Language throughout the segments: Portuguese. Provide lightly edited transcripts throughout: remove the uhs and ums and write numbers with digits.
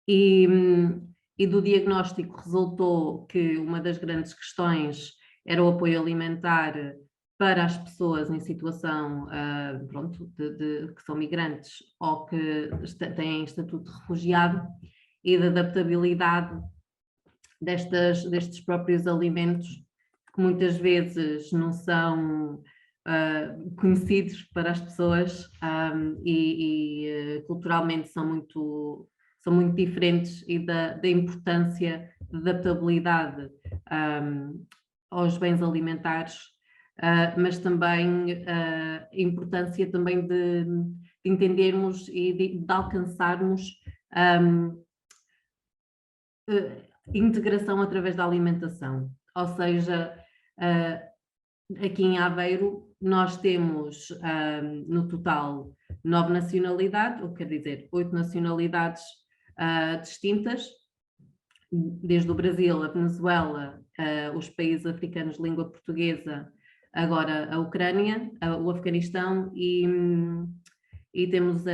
e do diagnóstico resultou que uma das grandes questões era o apoio alimentar para as pessoas em situação pronto, que são migrantes ou que têm estatuto de refugiado, e da adaptabilidade destes próprios alimentos, que muitas vezes não são conhecidos para as pessoas culturalmente são muito diferentes, e da importância de adaptabilidade aos bens alimentares, mas também a importância também de entendermos e de alcançarmos integração através da alimentação. Ou seja, aqui em Aveiro nós temos no total 9 nacionalidades, ou quer dizer, 8 nacionalidades distintas, desde o Brasil, a Venezuela, os países africanos de língua portuguesa, agora a Ucrânia, o Afeganistão, e temos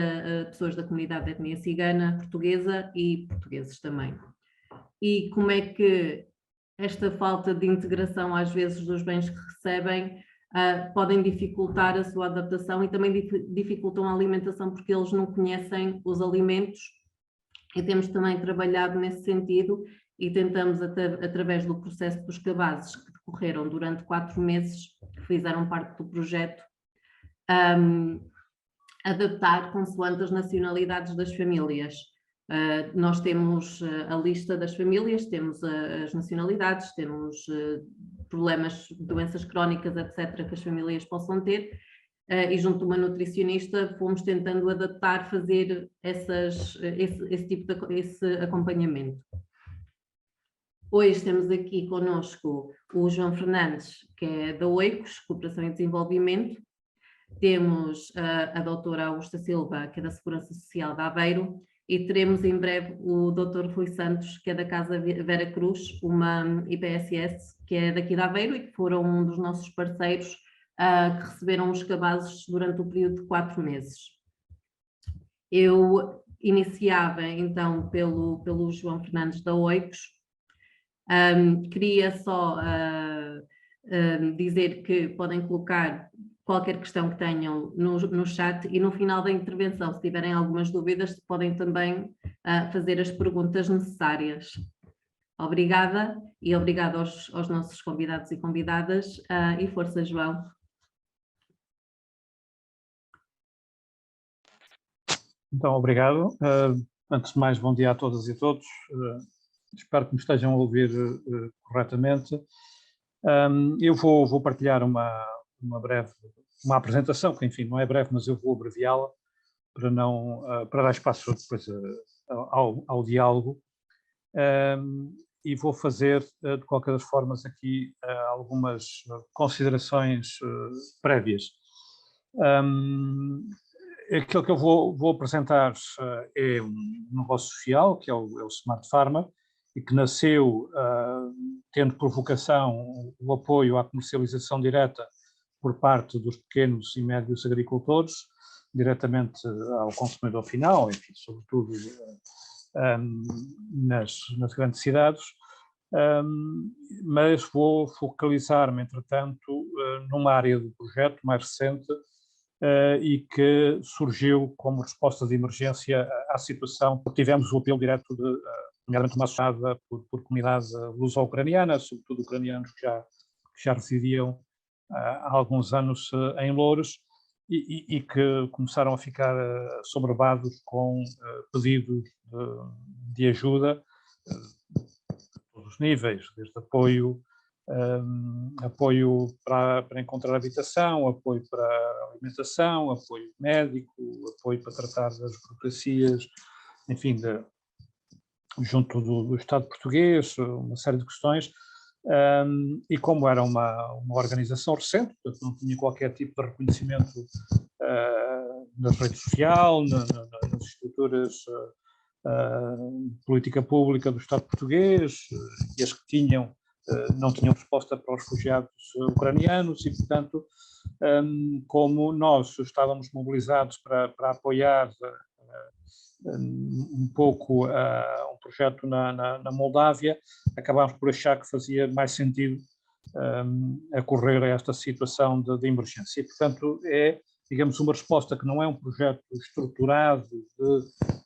pessoas da comunidade de etnia cigana, portuguesa e portugueses também. E como é que esta falta de integração, às vezes, dos bens que recebem, podem dificultar a sua adaptação e também dificultam a alimentação, porque eles não conhecem os alimentos, e temos também trabalhado nesse sentido e tentamos, através do processo dos cabazes, que decorreram durante 4 meses, que fizeram parte do projeto, adaptar consoante as nacionalidades das famílias. Nós temos a lista das famílias, temos as nacionalidades, temos problemas, doenças crónicas, etc., que as famílias possam ter, e junto de uma nutricionista fomos tentando adaptar, fazer esse acompanhamento. Hoje temos aqui connosco o João Fernandes, que é da OICOS, Cooperação e Desenvolvimento. Temos a doutora Augusta Silva, que é da Segurança Social de Aveiro, e teremos em breve o Dr. Rui Santos, que é da Casa Vera Cruz, uma IPSS, que é daqui de Aveiro, e que foram um dos nossos parceiros que receberam os cabazes durante o período de 4 meses. Eu iniciava então pelo João Fernandes da OICOS. Queria só dizer que podem colocar qualquer questão que tenham no chat, e no final da intervenção, se tiverem algumas dúvidas, podem também fazer as perguntas necessárias. Obrigada, e obrigada aos nossos convidados e convidadas, e força, João. Então, obrigado. Antes de mais, bom dia a todas e a todos. Espero que me estejam a ouvir corretamente. Eu vou partilhar uma apresentação, que enfim não é breve, mas eu vou abreviá-la para dar espaço depois ao diálogo, e vou fazer de qualquer das formas aqui algumas considerações prévias. Aquilo que eu vou apresentar é um negócio social, que é o Smart Pharma, e que nasceu tendo por vocação o apoio à comercialização direta por parte dos pequenos e médios agricultores, diretamente ao consumidor final, enfim, sobretudo nas grandes cidades, mas vou focalizar-me, entretanto, numa área do projeto mais recente e que surgiu como resposta de emergência à situação. Tivemos o apelo direto nomeadamente uma associada por comunidade luso-ucraniana, sobretudo ucranianos que já residiam há alguns anos em Loures, e que começaram a ficar assoberbados com pedidos de ajuda a todos os níveis, desde apoio para encontrar habitação, apoio para alimentação, apoio médico, apoio para tratar das burocracias, enfim, junto do Estado português, uma série de questões, e como era uma organização recente, portanto não tinha qualquer tipo de reconhecimento na rede social, nas estruturas de política pública do Estado português, e as que tinham não tinham resposta para os refugiados ucranianos, e portanto, como nós estávamos mobilizados para apoiar um pouco um projeto na Moldávia, acabámos por achar que fazia mais sentido acorrer a esta situação de emergência. E, portanto, é, digamos, uma resposta que não é um projeto estruturado de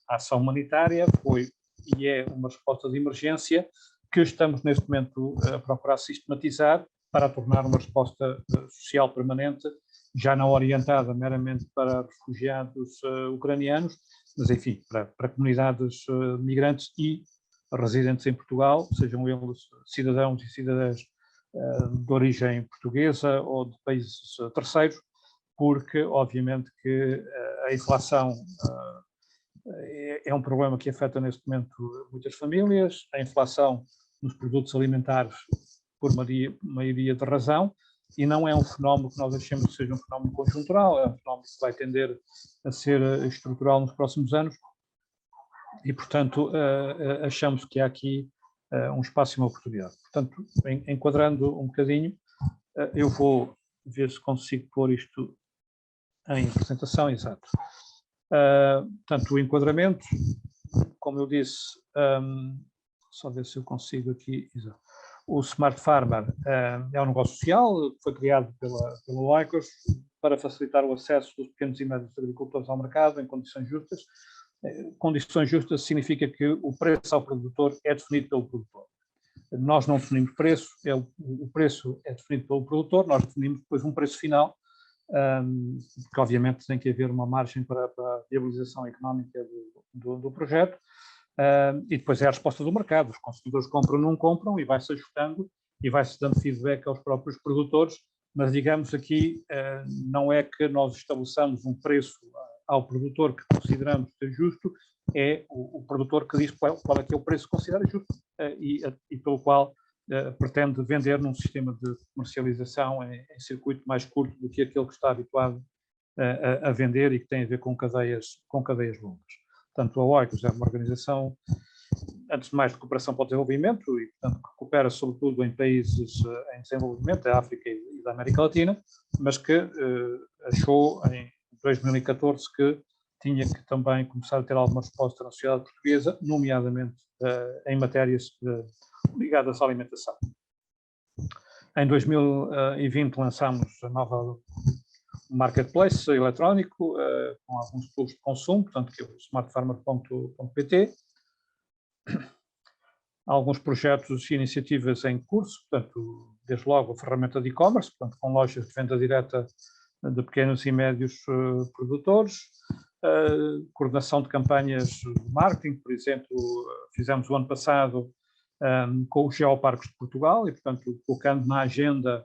ação humanitária, e é uma resposta de emergência que estamos, neste momento, a procurar sistematizar para a tornar uma resposta social permanente, já não orientada meramente para refugiados ucranianos, mas, enfim, para comunidades migrantes e residentes em Portugal, sejam eles cidadãos e cidadãs de origem portuguesa ou de países terceiros, porque, obviamente, que a inflação é um problema que afeta, neste momento, muitas famílias, a inflação nos produtos alimentares por maioria de razão, e não é um fenómeno que nós achemos que seja um fenómeno conjuntural, é um fenómeno que vai tender a ser estrutural nos próximos anos, e, portanto, achamos que há aqui um espaço e uma oportunidade. Portanto, enquadrando um bocadinho, eu vou ver se consigo pôr isto em apresentação, exato. Portanto, o enquadramento, como eu disse, só ver se eu consigo aqui, exato. O Smart Farmer é um negócio social que foi criado pela Oikos para facilitar o acesso dos pequenos e médios agricultores ao mercado em condições justas. Condições justas significa que o preço ao produtor é definido pelo produtor. Nós não definimos preço, o preço é definido pelo produtor, nós definimos depois um preço final, porque obviamente tem que haver uma margem para a viabilização económica do projeto, e depois é a resposta do mercado, os consumidores compram ou não compram, e vai-se ajustando e vai-se dando feedback aos próprios produtores, mas digamos aqui, não é que nós estabeleçamos um preço ao produtor que consideramos ser justo, é o produtor que diz qual é que é o preço que considera justo e pelo qual pretende vender num sistema de comercialização em circuito mais curto do que aquele que está habituado a vender e que tem a ver com cadeias longas. Portanto, a Oikos é uma organização, antes de mais, de cooperação para o desenvolvimento e, portanto, que coopera sobretudo em países em desenvolvimento, da África e da América Latina, mas que achou em 2014 que tinha que também começar a ter alguma resposta na sociedade portuguesa, nomeadamente em matérias ligadas à alimentação. Em 2020 lançámos a nova marketplace eletrónico com alguns produtos de consumo, portanto, que é o smartfarmer.pt. Alguns projetos e iniciativas em curso, portanto, desde logo a ferramenta de e-commerce, portanto, com lojas de venda direta de pequenos e médios produtores, coordenação de campanhas de marketing, por exemplo, fizemos o ano passado com os Geoparques de Portugal e, portanto, colocando na agenda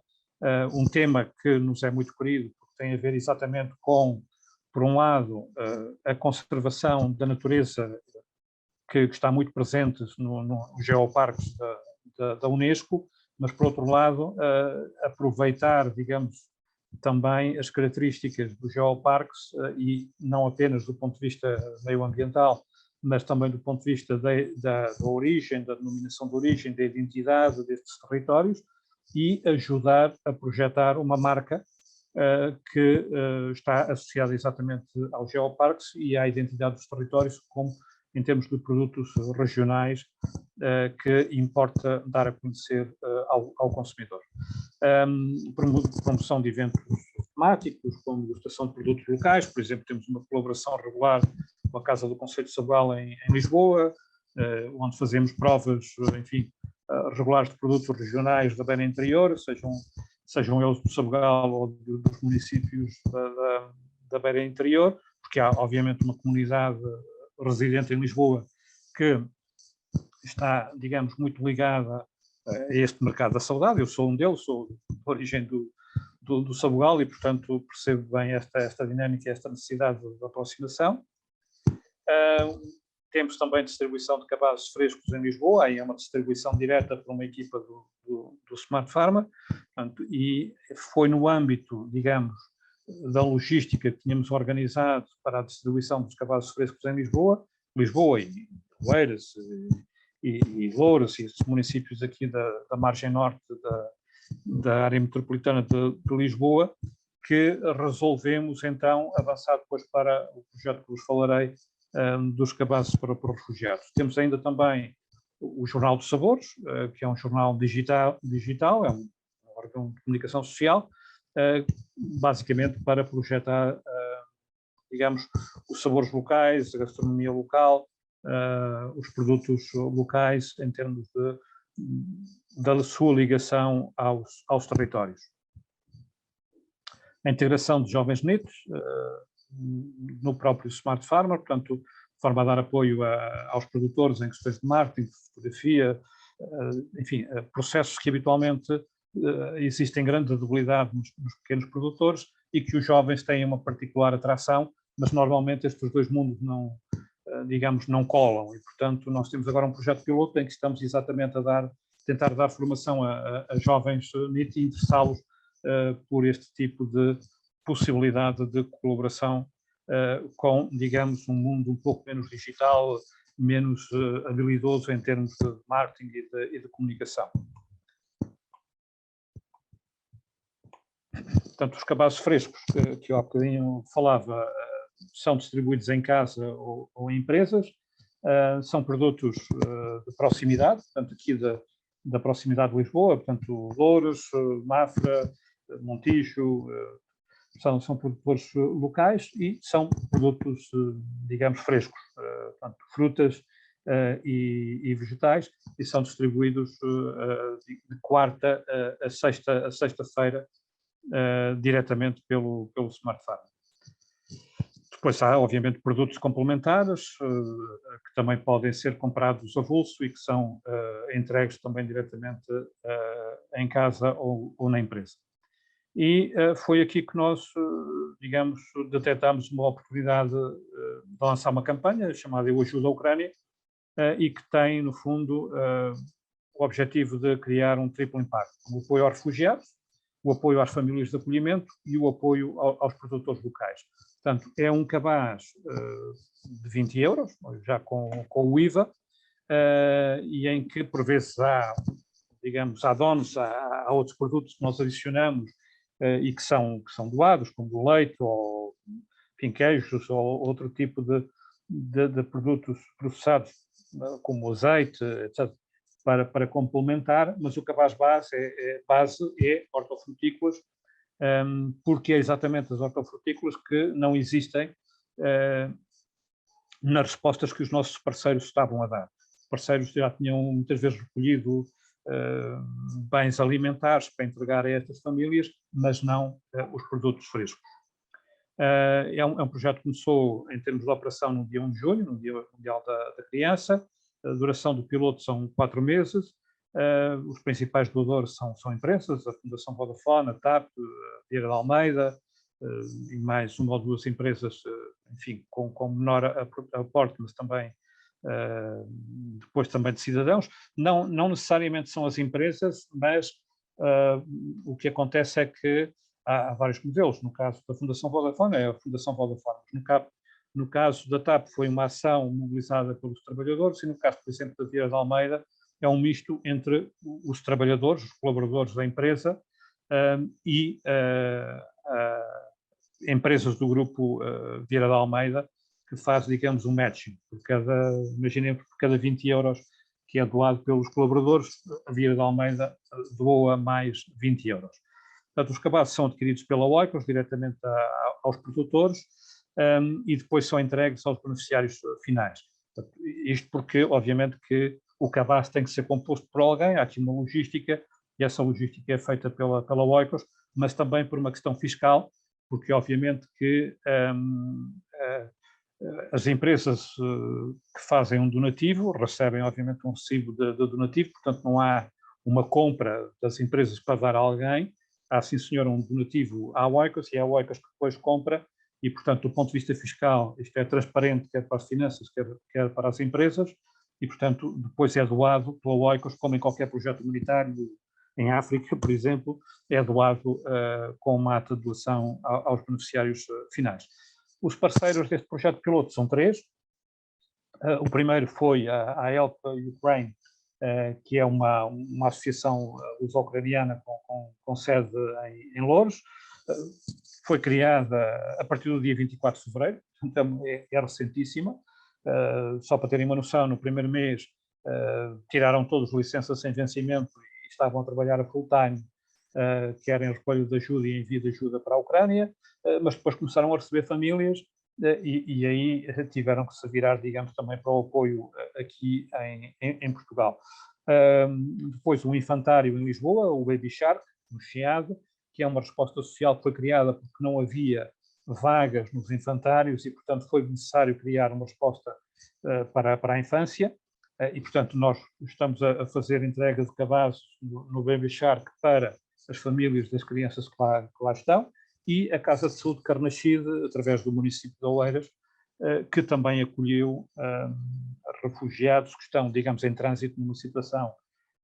um tema que nos é muito querido, porque tem a ver exatamente com, por um lado, a conservação da natureza que está muito presente nos geoparques da Unesco, mas, por outro lado, aproveitar, digamos, também as características dos geoparques e não apenas do ponto de vista meioambiental, mas também do ponto de vista da origem, da denominação de origem, da identidade destes territórios e ajudar a projetar uma marca que está associada exatamente aos geoparques e à identidade dos territórios como em termos de produtos regionais que importa dar a conhecer ao consumidor. Promoção de eventos temáticos, como degustação de produtos locais, por exemplo, temos uma colaboração regular com a Casa do Conselho de Sabugal em Lisboa, onde fazemos provas, enfim, regulares de produtos regionais da beira interior, sejam eles do Sabugal ou dos municípios da beira interior, porque há, obviamente, uma comunidade residente em Lisboa que está, digamos, muito ligada a este mercado da saudade. Eu sou um deles, sou de origem do Sabugal e, portanto, percebo bem esta dinâmica e esta necessidade de aproximação. Temos também distribuição de cabazes frescos em Lisboa, aí é uma distribuição direta por uma equipa do Smart Farmer, portanto, e foi no âmbito, digamos, da logística que tínhamos organizado para a distribuição dos cabazes frescos em Lisboa e Oeiras e Louros e estes municípios aqui da margem norte da área metropolitana de Lisboa, que resolvemos então avançar depois para o projeto que vos falarei dos cabazes para os refugiados. Temos ainda também o Jornal dos Sabores, que é um jornal digital, é um órgão de comunicação social, basicamente para projetar, digamos, os sabores locais, a gastronomia local, os produtos locais em termos da sua ligação aos territórios. A integração de jovens netos no próprio Smart Farmer, portanto, de forma a dar apoio aos produtores em questões de marketing, de fotografia, enfim, processos que habitualmente existem grande debilidade nos pequenos produtores e que os jovens têm uma particular atração, mas normalmente estes dois mundos não, digamos, não colam e, portanto, nós temos agora um projeto piloto em que estamos exatamente a tentar dar formação a jovens NEET e interessá-los por este tipo de possibilidade de colaboração com, digamos, um mundo um pouco menos digital, menos habilidoso em termos de marketing e de comunicação. Portanto, os cabazes frescos que eu há bocadinho falava são distribuídos em casa ou em empresas, são produtos de proximidade, portanto, aqui da proximidade de Lisboa, portanto, Louros, Mafra, Montijo, são produtores locais e são produtos, digamos, frescos, portanto, frutas e vegetais, e são distribuídos de quarta a sexta-feira diretamente pelo Smart Farm. Depois há, obviamente, produtos complementares que também podem ser comprados avulso e que são entregues também diretamente em casa ou na empresa. E foi aqui que nós, digamos, detectámos uma oportunidade de lançar uma campanha chamada Eu Ajudo a Ucrânia e que tem, no fundo, o objetivo de criar um triplo impacto: o apoio aos refugiados, o apoio às famílias de acolhimento e o apoio aos produtores locais. Portanto, é um cabaz de 20 euros, já com o IVA, e em que, por vezes, há, digamos, add-ons, há outros produtos que nós adicionamos e que são doados, como o leite ou, enfim, queijos ou outro tipo de produtos processados, como o azeite, etc., para complementar, mas o cabaz base é hortofrutícolas, porque é exatamente as hortofrutícolas que não existem nas respostas que os nossos parceiros estavam a dar. Os parceiros já tinham muitas vezes recolhido bens alimentares para entregar a estas famílias, mas não os produtos frescos. É um projeto que começou em termos de operação no dia 1 de julho, no Dia Mundial da Criança. A duração do piloto são 4 meses. Os principais doadores são empresas, a Fundação Vodafone, a TAP, a Vieira de Almeida e mais uma ou duas empresas, enfim, com menor aporte, mas também depois também de cidadãos. Não necessariamente são as empresas, mas o que acontece é que há vários modelos. No caso da Fundação Vodafone, é a Fundação Vodafone. No caso da TAP, foi uma ação mobilizada pelos trabalhadores, e no caso, por exemplo, da Vieira de Almeida, é um misto entre os trabalhadores, os colaboradores da empresa e empresas do grupo Vieira de Almeida, que faz, digamos, um matching. Imaginemos, por cada 20 euros que é doado pelos colaboradores, a Vieira de Almeida doa mais 20 euros. Portanto, os cabazes são adquiridos pela Oikos diretamente aos produtores e depois são entregues aos beneficiários finais. Portanto, isto porque, obviamente, que o cabaz tem que ser composto por alguém, há aqui uma logística, e essa logística é feita pela Oikos, mas também por uma questão fiscal, porque, obviamente, que as empresas que fazem um donativo recebem, obviamente, um recibo de donativo, portanto, não há uma compra das empresas para dar a alguém. Há, sim senhor, um donativo à Oikos, e é a Oikos que depois compra, e, portanto, do ponto de vista fiscal, isto é transparente, quer para as finanças, quer para as empresas, e, portanto, depois é doado pela Oikos, como em qualquer projeto humanitário, em África, por exemplo, é doado com uma ata de doação aos beneficiários finais. Os parceiros deste projeto piloto são 3. O primeiro foi a Help Ukraine, que é uma associação luso-ucraniana com sede em Louros. Foi criada a partir do dia 24 de fevereiro, então é recentíssima, Só para terem uma noção, no primeiro mês tiraram todos licenças sem vencimento e estavam a trabalhar a full time, quer em recolho de ajuda e envio de ajuda para a Ucrânia, mas depois começaram a receber famílias e aí tiveram que se virar, digamos, também para o apoio aqui em Portugal. Depois o infantário em Lisboa, o Baby Shark, no Chiado, que é uma resposta social que foi criada porque não havia vagas nos infantários e, portanto, foi necessário criar uma resposta para a infância. E, portanto, nós estamos a fazer entrega de cabazes no Baby Shark para as famílias das crianças que lá estão, e a Casa de Saúde Carnaxide, através do município de Oeiras, que também acolheu refugiados que estão, digamos, em trânsito numa situação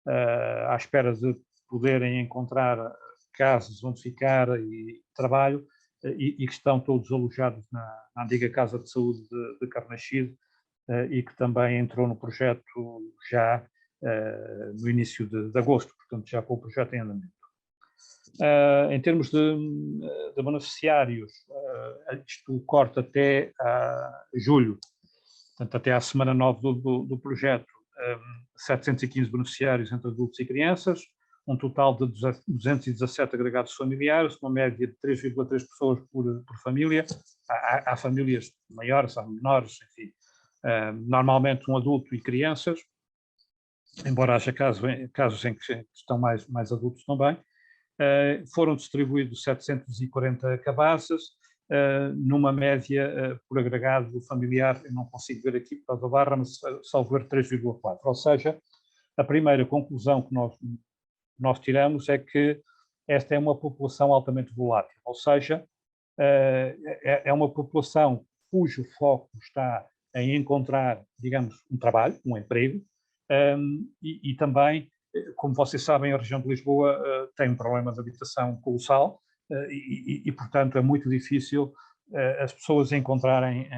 à espera de poderem encontrar casas onde ficar e trabalho, e que estão todos alojados na antiga Casa de Saúde de Carnaxide, e que também entrou no projeto já no início de agosto, portanto já com o projeto em andamento. Em termos de beneficiários, isto corta até julho, portanto até à semana 9 do projeto, 715 beneficiários entre adultos e crianças, um total de 217 agregados familiares, uma média de 3,3 pessoas por família. Há famílias maiores, há menores, enfim. Normalmente um adulto e crianças, embora haja casos em que estão mais adultos também. Foram distribuídos 740 cabazes, numa média por agregado familiar, eu não consigo ver aqui por causa da barra, mas salvo ver 3,4. Ou seja, a primeira conclusão que nós tiramos é que esta é uma população altamente volátil, ou seja, é uma população cujo foco está em encontrar, digamos, um trabalho, um emprego, e também, como vocês sabem, a região de Lisboa tem um problema de habitação colossal, e, portanto, é muito difícil as pessoas encontrarem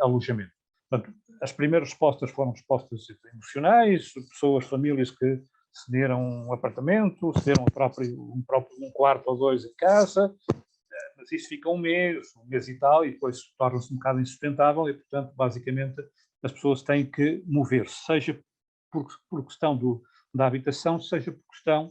alojamento. Portanto, as primeiras respostas foram respostas emocionais, pessoas, famílias que cederam um apartamento, cederam um quarto ou dois em casa, mas isso fica um mês e tal, e depois torna-se um bocado insustentável e, portanto, basicamente, as pessoas têm que mover-se, seja por questão da habitação, seja por questão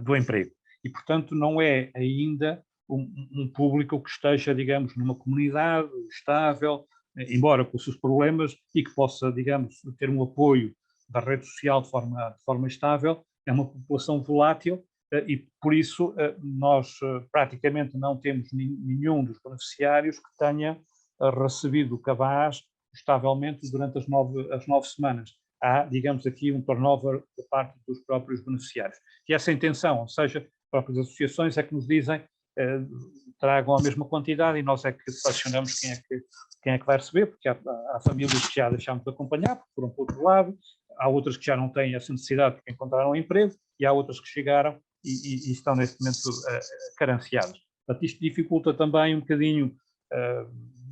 do emprego. E, portanto, não é ainda um público que esteja, digamos, numa comunidade estável, embora com os seus problemas, e que possa, digamos, ter um apoio da rede social de forma estável. É uma população volátil, e por isso nós praticamente não temos nenhum dos beneficiários que tenha recebido o cabaz estavelmente durante as nove semanas. Há, digamos aqui, um turnover por parte dos próprios beneficiários. E essa intenção, ou seja, as próprias associações é que nos dizem tragam a mesma quantidade e nós é que selecionamos quem é que vai receber, porque há famílias que já deixámos de acompanhar, porque foram para o outro lado, há outras que já não têm essa necessidade porque encontraram um emprego, e há outras que chegaram e estão neste momento carenciadas. Portanto, isto dificulta também um bocadinho,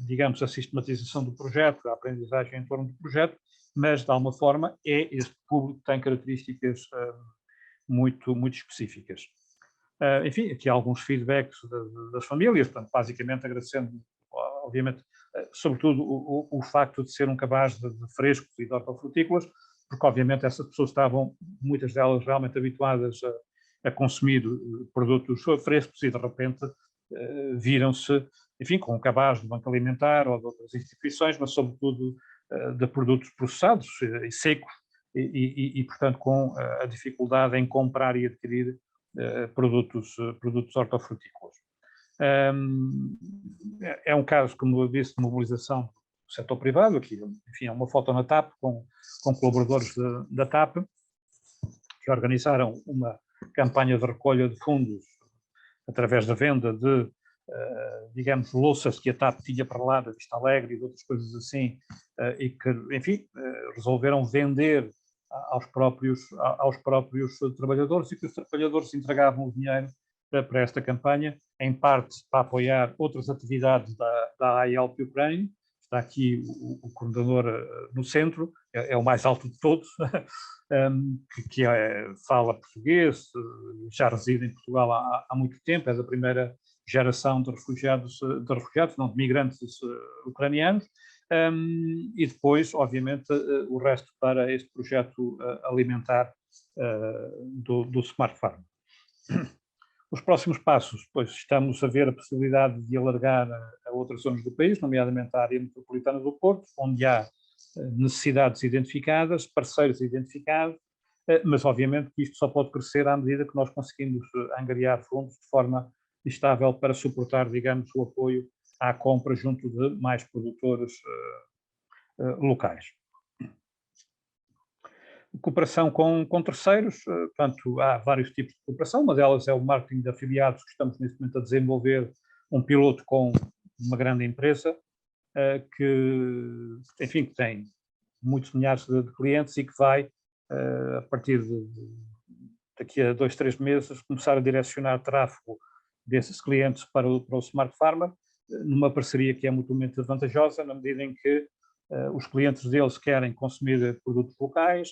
digamos, a sistematização do projeto, a aprendizagem em torno do projeto, mas de alguma forma é este público que tem características muito específicas. Enfim, aqui há alguns feedbacks das famílias, portanto, basicamente agradecendo, obviamente, sobretudo o facto de ser um cabaz de frescos e de hortofrutícolas, porque obviamente essas pessoas estavam, muitas delas realmente habituadas a consumir produtos frescos e de repente viram-se, enfim, com um cabaz do Banco Alimentar ou de outras instituições, mas sobretudo de produtos processados e secos e, portanto, com a dificuldade em comprar e adquirir produtos hortofrutícolas. É um caso, como eu disse, de mobilização do setor privado. Aqui, enfim, é uma foto na TAP com colaboradores da TAP que organizaram uma campanha de recolha de fundos através da venda de, digamos, louças que a TAP tinha para lá da Vista Alegre e de outras coisas assim, e que, enfim, resolveram vender aos próprios trabalhadores, e que os trabalhadores entregavam o dinheiro para esta campanha, em parte para apoiar outras atividades da IELP Ukraine. Está aqui o coordenador no centro, é o mais alto de todos, que fala português, já reside em Portugal há muito tempo, é da primeira geração de migrantes ucranianos, e depois, obviamente, o resto para este projeto alimentar do Smart Farm. Os próximos passos, pois estamos a ver a possibilidade de alargar a outras zonas do país, nomeadamente a área metropolitana do Porto, onde há necessidades identificadas, parceiros identificados, mas obviamente que isto só pode crescer à medida que nós conseguimos angariar fundos de forma estável para suportar, digamos, o apoio à compra junto de mais produtores locais. Cooperação com terceiros, portanto, há vários tipos de cooperação, uma delas é o marketing de afiliados, que estamos neste momento a desenvolver um piloto com uma grande empresa, que, enfim, que tem muitos milhares de clientes e que vai, a partir daqui a 2, 3 meses, começar a direcionar tráfego desses clientes para o Smart Farmer, numa parceria que é mutuamente vantajosa, na medida em que os clientes deles querem consumir produtos locais,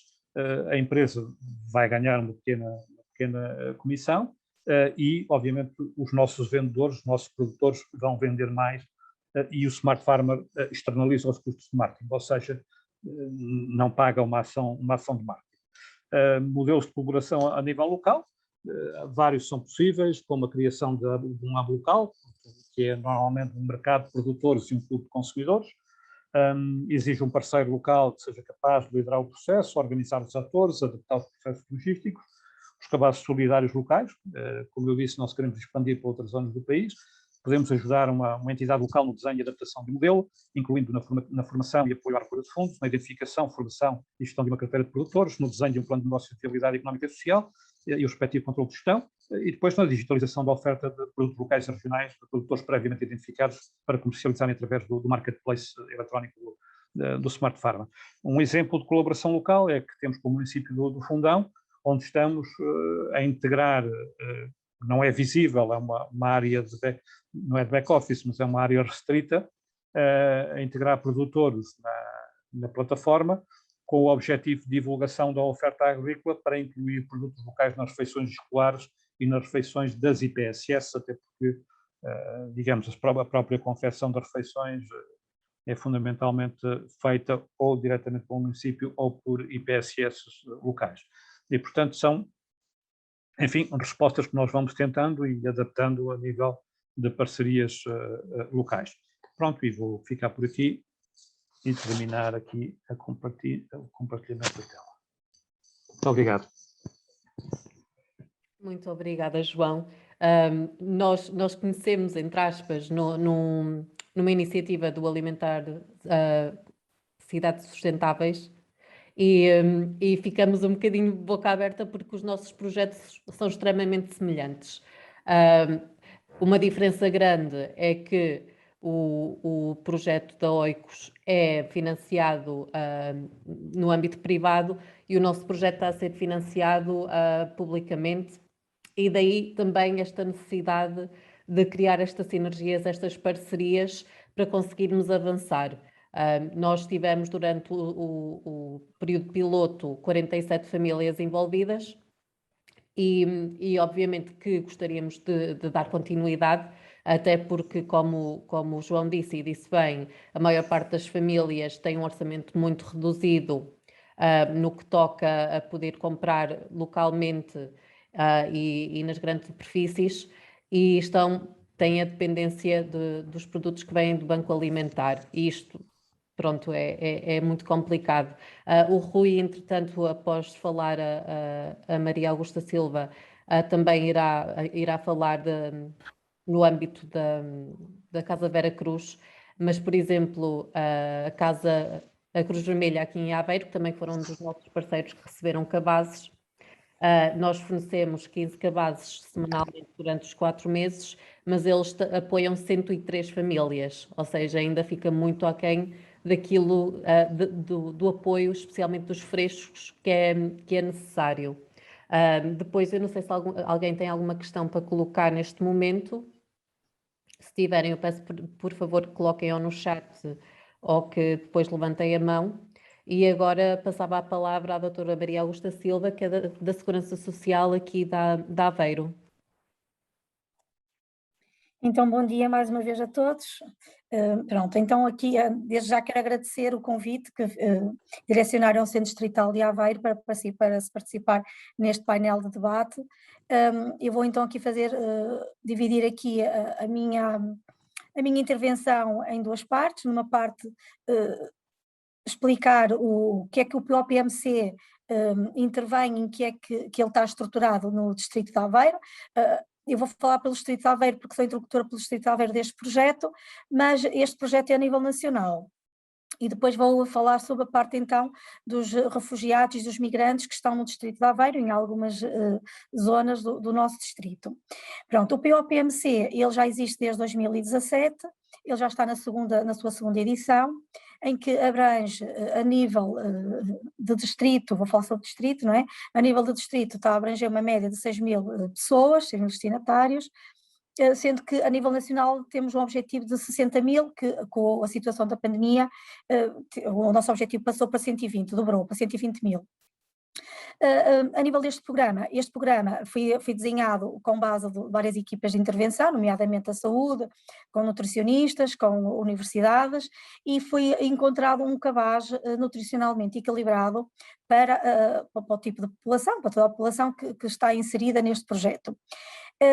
a empresa vai ganhar uma pequena comissão e, obviamente, os nossos vendedores, os nossos produtores vão vender mais e o Smart Farmer externaliza os custos de marketing, ou seja, não paga uma ação de marketing. Modelos de colaboração a nível local, vários são possíveis, como a criação de um hub local, que é normalmente um mercado de produtores e um clube de consumidores. Exige um parceiro local que seja capaz de liderar o processo, organizar os atores, adaptar os processos logísticos, os cabazes solidários locais. Como eu disse, nós queremos expandir para outras zonas do país. Podemos ajudar uma entidade local no desenho e adaptação do modelo, incluindo na formação e apoio à recolha de fundos, na identificação, formação e gestão de uma carteira de produtores, no desenho de um plano de negócio de viabilidade económica e social e o respectivo controle de gestão, e depois na digitalização da oferta de produtos locais e regionais, de produtores previamente identificados para comercializarem através do marketplace eletrónico do Smart Farm. Um exemplo de colaboração local é que temos com o município do Fundão, onde estamos a integrar, não é visível, é uma área, não é de back-office, mas é uma área restrita, a integrar produtores na plataforma, com o objetivo de divulgação da oferta agrícola para incluir produtos locais nas refeições escolares e nas refeições das IPSS, até porque, digamos, a própria confecção das refeições é fundamentalmente feita ou diretamente pelo município ou por IPSS locais. E, portanto, são, enfim, respostas que nós vamos tentando e adaptando a nível de parcerias locais. Pronto, e vou ficar por aqui e terminar aqui o compartilhamento da tela. Muito obrigado. Muito obrigada, João. Nós conhecemos, entre aspas, numa iniciativa do Alimentar Cidades Sustentáveis e ficamos um bocadinho de boca aberta porque os nossos projetos são extremamente semelhantes. Uma diferença grande é que o projeto da Oikos é financiado no âmbito privado e o nosso projeto está a ser financiado publicamente, e daí também esta necessidade de criar estas sinergias, estas parcerias para conseguirmos avançar. Nós tivemos durante o período piloto 47 famílias envolvidas e obviamente que gostaríamos de dar continuidade, até porque, como o João disse e disse bem, a maior parte das famílias tem um orçamento muito reduzido no que toca a poder comprar localmente e nas grandes superfícies e têm a dependência dos produtos que vêm do Banco Alimentar. E isto, pronto, é muito complicado. O Rui, entretanto, após falar a Maria Augusta Silva, também irá falar no âmbito da Casa Vera Cruz, mas, por exemplo, a Cruz Vermelha aqui em Aveiro, que também foram um dos nossos parceiros que receberam cabazes. Nós fornecemos 15 cabazes semanalmente durante os 4 meses, mas eles apoiam 103 famílias, ou seja, ainda fica muito aquém daquilo, do apoio, especialmente dos frescos, que é necessário. Depois, eu não sei se alguém tem alguma questão para colocar neste momento. Se tiverem, eu peço por favor que coloquem ou no chat ou que depois levantem a mão. E agora passava a palavra à doutora Maria Augusta Silva, que é da Segurança Social aqui da Aveiro. Então, bom dia mais uma vez a todos. Pronto, então aqui, desde já quero agradecer o convite que direcionaram ao Centro Distrital de Aveiro para se participar neste painel de debate. Eu vou então aqui dividir aqui a minha intervenção em duas partes. Numa parte, explicar o que é que o POPMC intervém, em que é que ele está estruturado no Distrito de Aveiro. Eu vou falar pelo Distrito de Aveiro porque sou interlocutora pelo Distrito de Aveiro deste projeto, mas este projeto é a nível nacional. E depois vou falar sobre a parte então dos refugiados e dos migrantes que estão no Distrito de Aveiro, em algumas zonas do nosso distrito. Pronto, o POPMC, ele já existe desde 2017, ele já está na sua segunda edição, em que abrange a nível de distrito, vou falar sobre distrito, não é? A nível de distrito está a abranger uma média de 6.000 pessoas, 6.000 destinatários, sendo que a nível nacional temos um objetivo de 60.000, que com a situação da pandemia o nosso objetivo passou para 120, dobrou para 120.000. A nível deste programa, este programa foi desenhado com base de várias equipas de intervenção, nomeadamente a saúde, com nutricionistas, com universidades, e foi encontrado um cabaz nutricionalmente equilibrado para o tipo de população, para toda a população que está inserida neste projeto.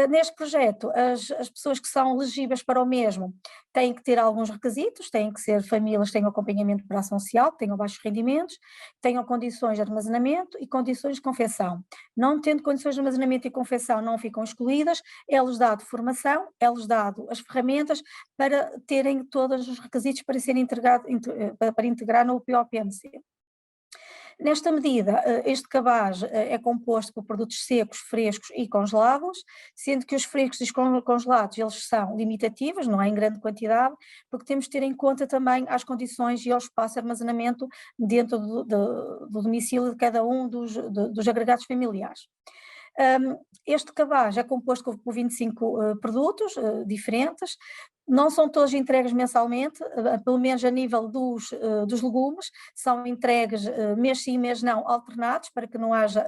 Neste projeto, as pessoas que são elegíveis para o mesmo têm que ter alguns requisitos, têm que ser famílias que tenham acompanhamento por ação social, que tenham baixos rendimentos, tenham condições de armazenamento e condições de confecção. Não tendo condições de armazenamento e confecção, não ficam excluídas, é-lhes dado formação, é-lhes dado as ferramentas para terem todos os requisitos para serem para integrar no POPMC. Nesta medida, este cabaz é composto por produtos secos, frescos e congelados, sendo que os frescos e os congelados eles são limitativos, não é em grande quantidade, porque temos de ter em conta também as condições e ao espaço de armazenamento dentro do domicílio de cada um dos agregados familiares. Este cabaz é composto por 25 produtos diferentes, não são todos entregues mensalmente, pelo menos a nível dos legumes, são entregues mês sim, mês não, alternados, para que não haja,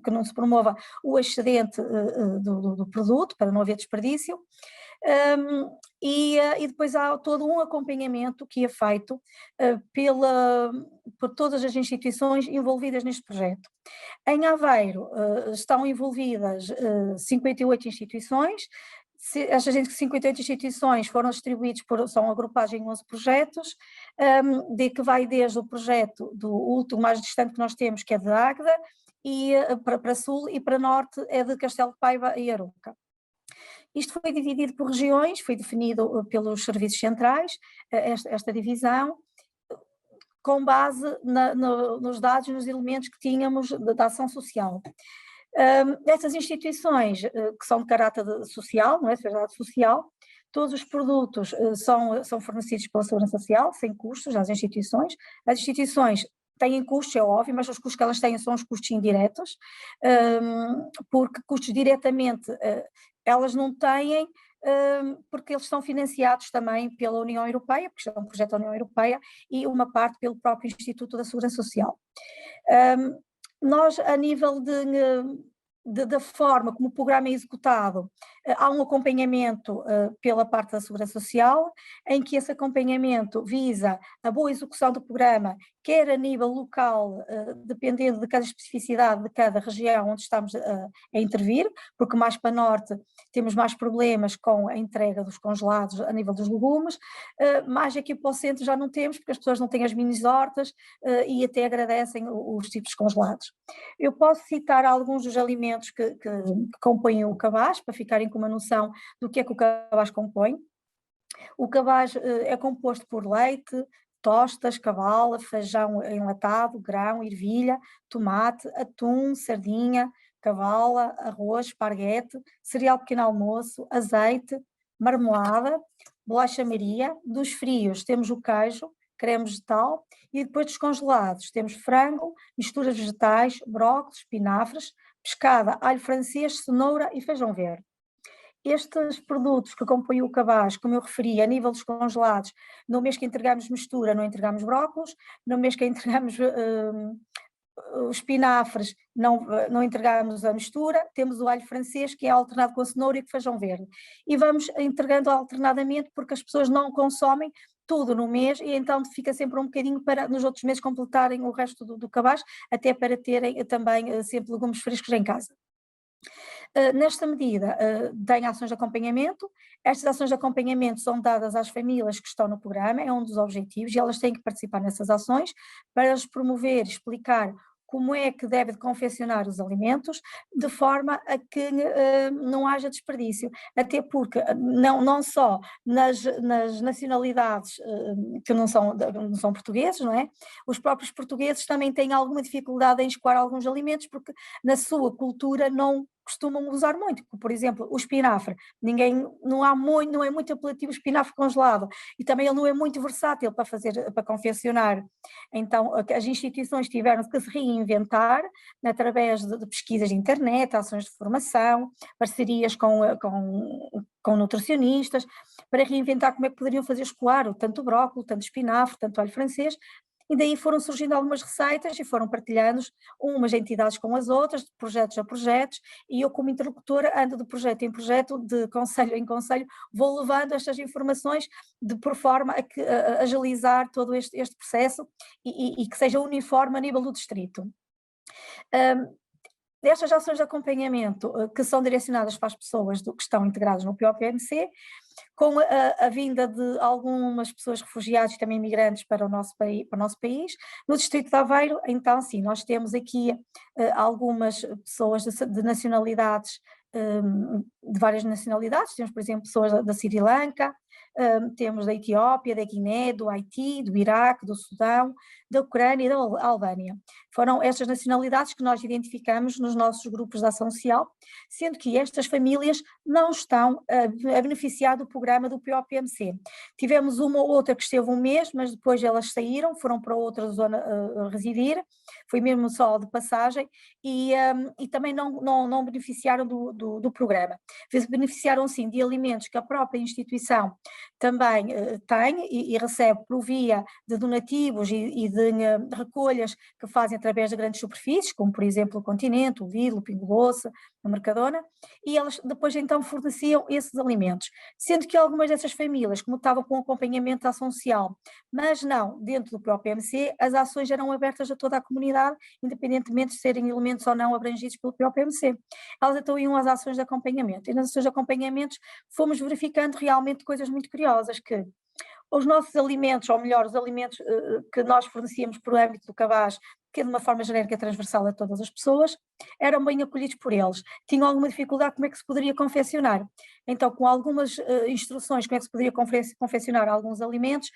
que não se promova o excedente do produto, para não haver desperdício. E depois há todo um acompanhamento que é feito por todas as instituições envolvidas neste projeto. Em Aveiro estão envolvidas 58 instituições. Estas 58 instituições foram distribuídas, são agrupadas em 11 projetos, de que vai desde o projeto do último mais distante que nós temos, que é de Águeda, e para sul, e para norte é de Castelo de Paiva e Arouca. Isto foi dividido por regiões, foi definido pelos serviços centrais, esta divisão, com base nos dados e nos elementos que tínhamos da ação social. Estas instituições que são de caráter social, não é, sociedade social, todos os produtos são fornecidos pela Segurança Social, sem custos às instituições. As instituições têm custos, é óbvio, mas os custos que elas têm são os custos indiretos, porque custos diretamente elas não têm, porque eles são financiados também pela União Europeia, porque é um projeto da União Europeia, e uma parte pelo próprio Instituto da Segurança Social. Nós, a nível da forma como o programa é executado, há um acompanhamento pela parte da Segurança Social, em que esse acompanhamento visa a boa execução do programa, quer a nível local, dependendo de cada especificidade de cada região onde estamos a intervir, porque mais para norte temos mais problemas com a entrega dos congelados a nível dos legumes, mais aqui para o centro já não temos, porque as pessoas não têm as mini hortas e até agradecem os tipos congelados. Eu posso citar alguns dos alimentos que compõem o cabaz, para ficarem com uma noção do que é que o cabaz compõe. O cabaz é composto por leite, tostas, cavala, feijão enlatado, grão, ervilha, tomate, atum, sardinha, cavala, arroz, esparguete, cereal pequeno almoço, azeite, marmelada, bolacha Maria. Dos frios temos o queijo, creme vegetal, e depois dos congelados temos frango, misturas vegetais, brócolis, espinafres, pescada, alho francês, cenoura e feijão verde. Estes produtos que compõem o cabaz, como eu referi, a nível dos congelados, no mês que entregamos mistura não entregamos brócolis, no mês que entregamos os espinafres não entregamos a mistura, temos o alho francês que é alternado com a cenoura e com feijão verde. E vamos entregando alternadamente porque as pessoas não consomem tudo no mês e então fica sempre um bocadinho para nos outros meses completarem o resto do cabaz, até para terem também sempre legumes frescos em casa. Nesta medida, tem ações de acompanhamento. Estas ações de acompanhamento são dadas às famílias que estão no programa, é um dos objetivos, e elas têm que participar nessas ações para as promover, explicar como é que deve de confeccionar os alimentos, de forma a que não haja desperdício, até porque não só nas nacionalidades que não são portugueses, não é? Os próprios portugueses também têm alguma dificuldade em escoar alguns alimentos, porque na sua cultura não costumam usar muito, por exemplo, o espinafre, não é muito apelativo o espinafre congelado, e também ele não é muito versátil para confeccionar. Então as instituições tiveram que se reinventar através de pesquisas de internet, ações de formação, parcerias com nutricionistas, para reinventar como é que poderiam fazer escoar tanto brócolis, tanto espinafre, tanto alho francês. E daí foram surgindo algumas receitas e foram partilhando umas entidades com as outras, de projetos a projetos, e eu como interlocutora ando de projeto em projeto, de conselho em conselho, vou levando estas informações por forma a agilizar todo este processo e que seja uniforme a nível do distrito. Estas ações de acompanhamento que são direcionadas para as pessoas que estão integradas no POPMC, com a vinda de algumas pessoas refugiadas e também imigrantes para o nosso país, no distrito de Aveiro, então sim, nós temos aqui algumas pessoas de nacionalidades, de várias nacionalidades, temos por exemplo pessoas da Sri Lanka, temos da Etiópia, da Guiné, do Haiti, do Iraque, do Sudão, da Ucrânia e da Albânia. Foram estas nacionalidades que nós identificamos nos nossos grupos de ação social, sendo que estas famílias não estão a beneficiar do programa do POPMC. Tivemos uma ou outra que esteve um mês, mas depois elas saíram, foram para outra zona residir, foi mesmo só de passagem, e também não beneficiaram do programa. Beneficiaram sim de alimentos que a própria instituição também tem e recebe por via de donativos e de recolhas que fazem através de grandes superfícies, como por exemplo o Continente, o Lidl, o Pingo Doce, a Mercadona, e elas depois então forneciam esses alimentos, sendo que algumas dessas famílias, como estavam com acompanhamento da ação social, mas não dentro do próprio MC, as ações eram abertas a toda a comunidade, independentemente de serem elementos ou não abrangidos pelo próprio MC. Elas então iam às ações de acompanhamento, e nas ações de acompanhamento fomos verificando realmente coisas muito curiosas, que os nossos alimentos, ou melhor, os alimentos que nós fornecíamos por âmbito do cabaz, que é de uma forma genérica transversal a todas as pessoas, eram bem acolhidos por eles. Tinham alguma dificuldade como é que se poderia confeccionar. Então, com algumas instruções como é que se poderia confeccionar alguns alimentos,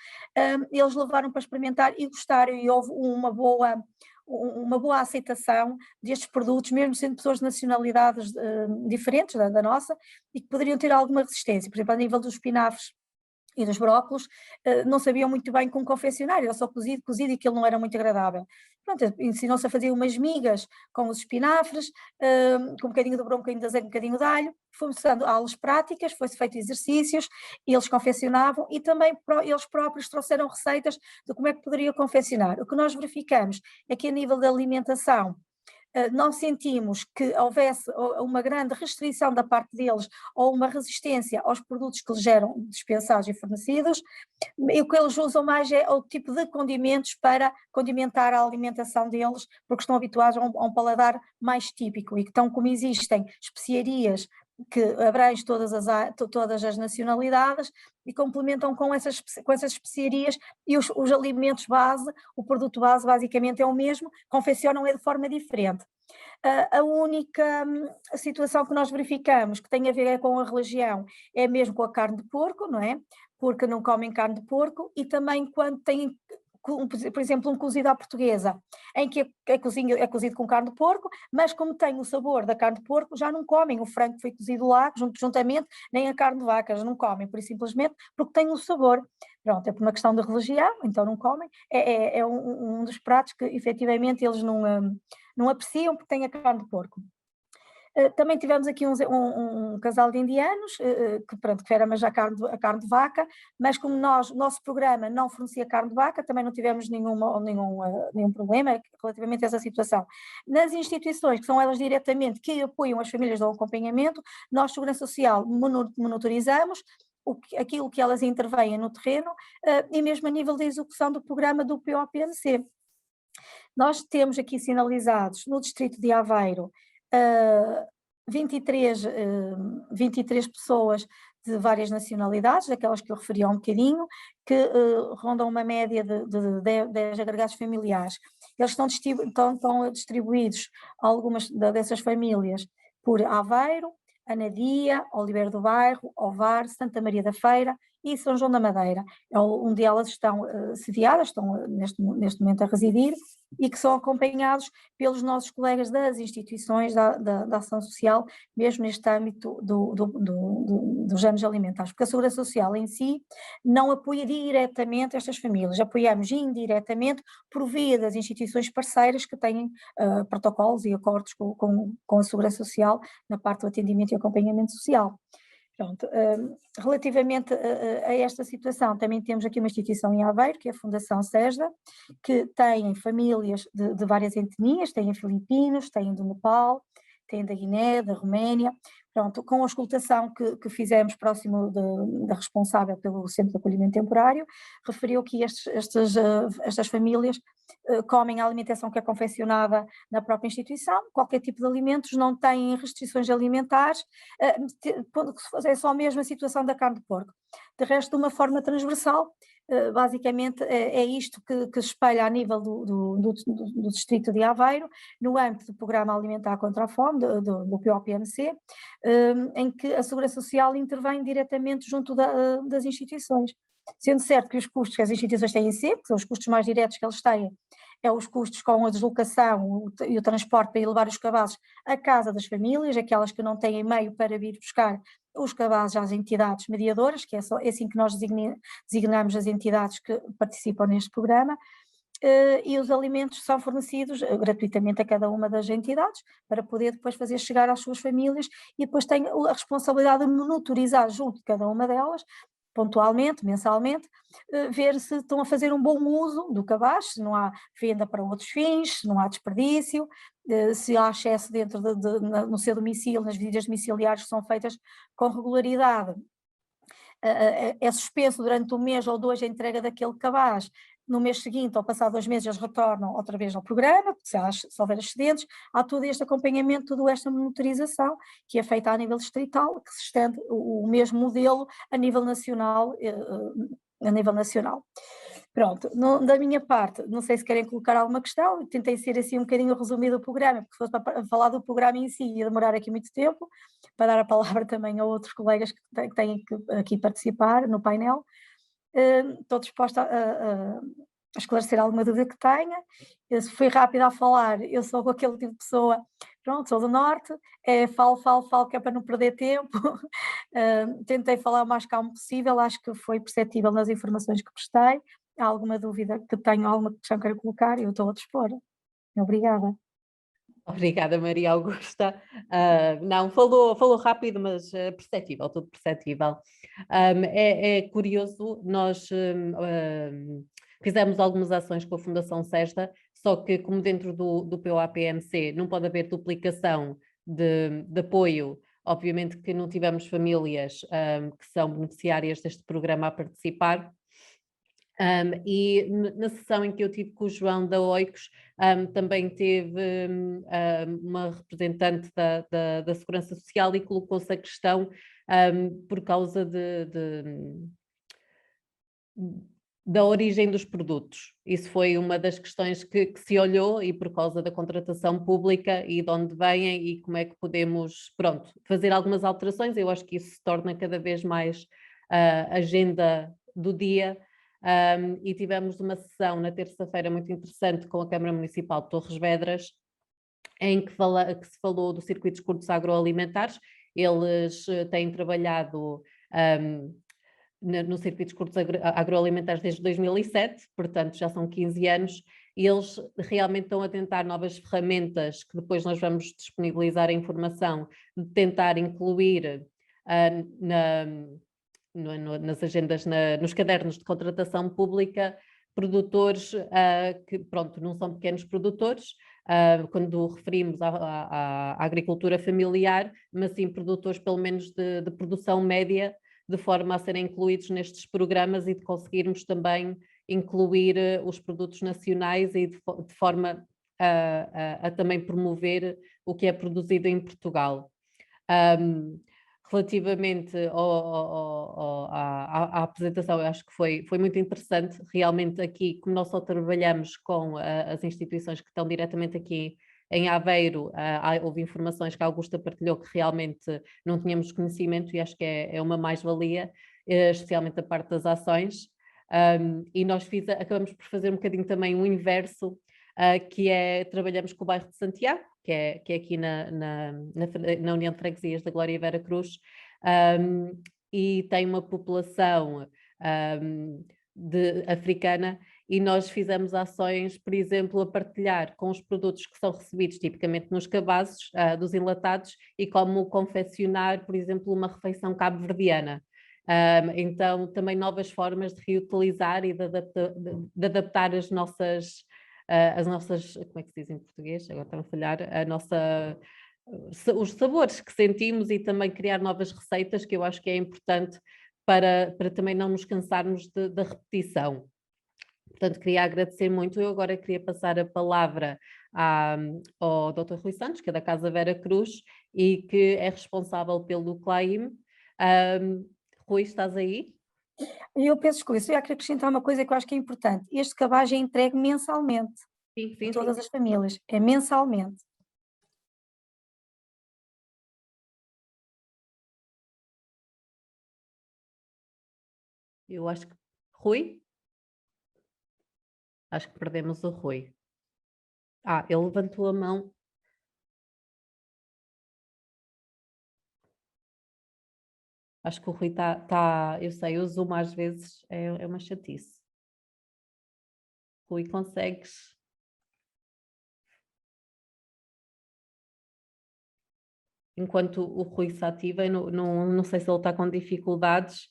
eles levaram para experimentar e gostaram, e houve uma boa aceitação destes produtos, mesmo sendo pessoas de nacionalidades diferentes da nossa, e que poderiam ter alguma resistência. Por exemplo, a nível dos espinafres e dos brócolos, não sabiam muito bem como confeccionar, era só cozido, e aquilo não era muito agradável. Pronto, ensinou-se a fazer umas migas com os espinafres, com um bocadinho de bromo, um bocadinho de azeite, um bocadinho de alho, fomos dando aulas práticas, foi-se feito exercícios, eles confeccionavam e também eles próprios trouxeram receitas de como é que poderiam confeccionar. O que nós verificamos é que a nível da alimentação, não sentimos que houvesse uma grande restrição da parte deles ou uma resistência aos produtos que lhes eram dispensados e fornecidos, e o que eles usam mais é o tipo de condimentos para condimentar a alimentação deles, porque estão habituados a um paladar mais típico, e então como existem especiarias que abrangem todas as nacionalidades e complementam com essas especiarias, e os alimentos base, o produto base basicamente é o mesmo, confeccionam de forma diferente. A única situação que nós verificamos que tem a ver com a religião é mesmo com a carne de porco, não é? Porque não comem carne de porco, e também quando têm, por exemplo, um cozido à portuguesa, em que é cozido com carne de porco, mas como tem o sabor da carne de porco, já não comem o frango que foi cozido lá, juntamente, nem a carne de vaca, já não comem, por simplesmente porque tem o sabor. Pronto, é por uma questão de religião, então não comem, é um dos pratos que efetivamente eles não apreciam porque tem a carne de porco. Também tivemos aqui um casal de indianos, que era mas a carne de vaca, mas como o nosso programa não fornecia carne de vaca, também não tivemos nenhum problema relativamente a essa situação. Nas instituições, que são elas diretamente que apoiam as famílias do acompanhamento, nós, Segurança Social, monitorizamos aquilo que elas intervêm no terreno e mesmo a nível da execução do programa do POPMC. Nós temos aqui sinalizados no distrito de Aveiro 23 pessoas de várias nacionalidades, daquelas que eu referi há um bocadinho, que rondam uma média de 10 agregados familiares. Eles estão distribuídos, algumas dessas famílias, por Aveiro, Anadia, Oliveira do Bairro, Ovar, Santa Maria da Feira e São João da Madeira, onde elas estão sediadas, estão neste momento a residir, e que são acompanhados pelos nossos colegas das instituições da ação social, mesmo neste âmbito dos anos alimentares, porque a Segurança Social em si não apoia diretamente estas famílias, apoiamos indiretamente por via das instituições parceiras que têm protocolos e acordos com a Segurança Social na parte do atendimento e acompanhamento social. Pronto, relativamente a esta situação, também temos aqui uma instituição em Aveiro, que é a Fundação SESDA, que tem famílias de várias etnias, tem filipinos, tem do Nepal, tem da Guiné, da Roménia. Pronto, com a auscultação que fizemos próximo da responsável pelo Centro de Acolhimento Temporário, referiu que estas famílias comem a alimentação que é confeccionada na própria instituição, qualquer tipo de alimentos, não têm restrições alimentares, é só mesmo a situação da carne de porco. De resto, de uma forma transversal, basicamente é isto que se espelha a nível do distrito de Aveiro, no âmbito do Programa Alimentar contra a Fome, do POPMC, em que a Segurança Social intervém diretamente junto das instituições. Sendo certo que os custos que as instituições têm sempre, que são os custos mais diretos que eles têm, é os custos com a deslocação e o transporte para ir levar os cabazes à casa das famílias, aquelas que não têm meio para vir buscar os cabazes às entidades mediadoras, que é assim que nós designamos as entidades que participam neste programa, e os alimentos são fornecidos gratuitamente a cada uma das entidades para poder depois fazer chegar às suas famílias, e depois tem a responsabilidade de monitorizar junto de cada uma delas, pontualmente, mensalmente, ver se estão a fazer um bom uso do cabaz, se não há venda para outros fins, se não há desperdício, se há excesso dentro no seu domicílio, nas visitas domiciliares que são feitas com regularidade. É suspenso durante um mês ou dois a entrega daquele cabaz, no mês seguinte, ou passado 2 meses, eles retornam outra vez ao programa, se houver excedentes, há todo este acompanhamento, toda esta monitorização, que é feita a nível distrital, que se estende o mesmo modelo a nível nacional. Pronto, da minha parte, não sei se querem colocar alguma questão, tentei ser assim um bocadinho resumido o programa, porque se fosse para falar do programa em si ia demorar aqui muito tempo, para dar a palavra também a outros colegas que têm que aqui participar no painel. Estou disposta a esclarecer alguma dúvida que tenha. Se fui rápida a falar, eu sou aquele tipo de pessoa, pronto, sou do Norte, falo, que é para não perder tempo. Tentei falar o mais calmo possível, acho que foi perceptível nas informações que prestei. Há alguma dúvida que tenho, alguma questão que quero colocar, eu estou a dispor. Obrigada. Obrigada, Maria Augusta. Não, falou rápido, mas perceptível, tudo perceptível. É curioso, nós fizemos algumas ações com a Fundação SESDA, só que como dentro do POAPMC não pode haver duplicação de apoio, obviamente que não tivemos famílias que são beneficiárias deste programa a participar. E na sessão em que eu tive com o João da Oicos, também teve uma representante da Segurança Social e colocou-se a questão por causa da origem dos produtos. Isso foi uma das questões que se olhou, e por causa da contratação pública e de onde vêm e como é que podemos, pronto, fazer algumas alterações. Eu acho que isso se torna cada vez mais agenda do dia. E tivemos uma sessão na terça-feira muito interessante com a Câmara Municipal de Torres Vedras, em que se falou do circuitos curtos agroalimentares. Eles têm trabalhado no circuitos curtos agroalimentares desde 2007, portanto já são 15 anos, e eles realmente estão a tentar novas ferramentas que depois nós vamos disponibilizar a informação, de tentar incluir nas agendas, nos cadernos de contratação pública, produtores que, pronto, não são pequenos produtores, quando referimos à agricultura familiar, mas sim produtores pelo menos de produção média, de forma a serem incluídos nestes programas e de conseguirmos também incluir os produtos nacionais e de forma a também promover o que é produzido em Portugal. Relativamente à apresentação, eu acho que foi muito interessante. Realmente aqui, como nós só trabalhamos com as instituições que estão diretamente aqui em Aveiro, houve informações que a Augusta partilhou que realmente não tínhamos conhecimento e acho que é uma mais-valia, especialmente a parte das ações. E nós acabamos por fazer um bocadinho também o inverso, que é, trabalhamos com o bairro de Santiago, que é aqui na União de Freguesias da Glória Vera Cruz, e tem uma população africana, e nós fizemos ações, por exemplo, a partilhar com os produtos que são recebidos tipicamente nos cabazes dos enlatados e como confeccionar, por exemplo, uma refeição cabo-verdiana. Então, também novas formas de reutilizar e de adaptar as nossas, como é que se diz em português? Agora está a falhar, os sabores que sentimos e também criar novas receitas, que eu acho que é importante para também não nos cansarmos da repetição. Portanto, queria agradecer muito. Eu agora queria passar a palavra ao Dr. Rui Santos, que é da Casa Vera Cruz e que é responsável pelo CLAIM. Rui, estás aí? Eu peço desculpa, eu queria acrescentar uma coisa que eu acho que é importante. Este cabaz é entregue mensalmente a todas as famílias, é mensalmente. Eu acho que... Rui? Acho que perdemos o Rui. Ele levantou a mão. Acho que o Rui está... Eu sei, o Zoom às vezes é uma chatice. Rui, consegues? Enquanto o Rui se ativa, eu não sei se ele está com dificuldades.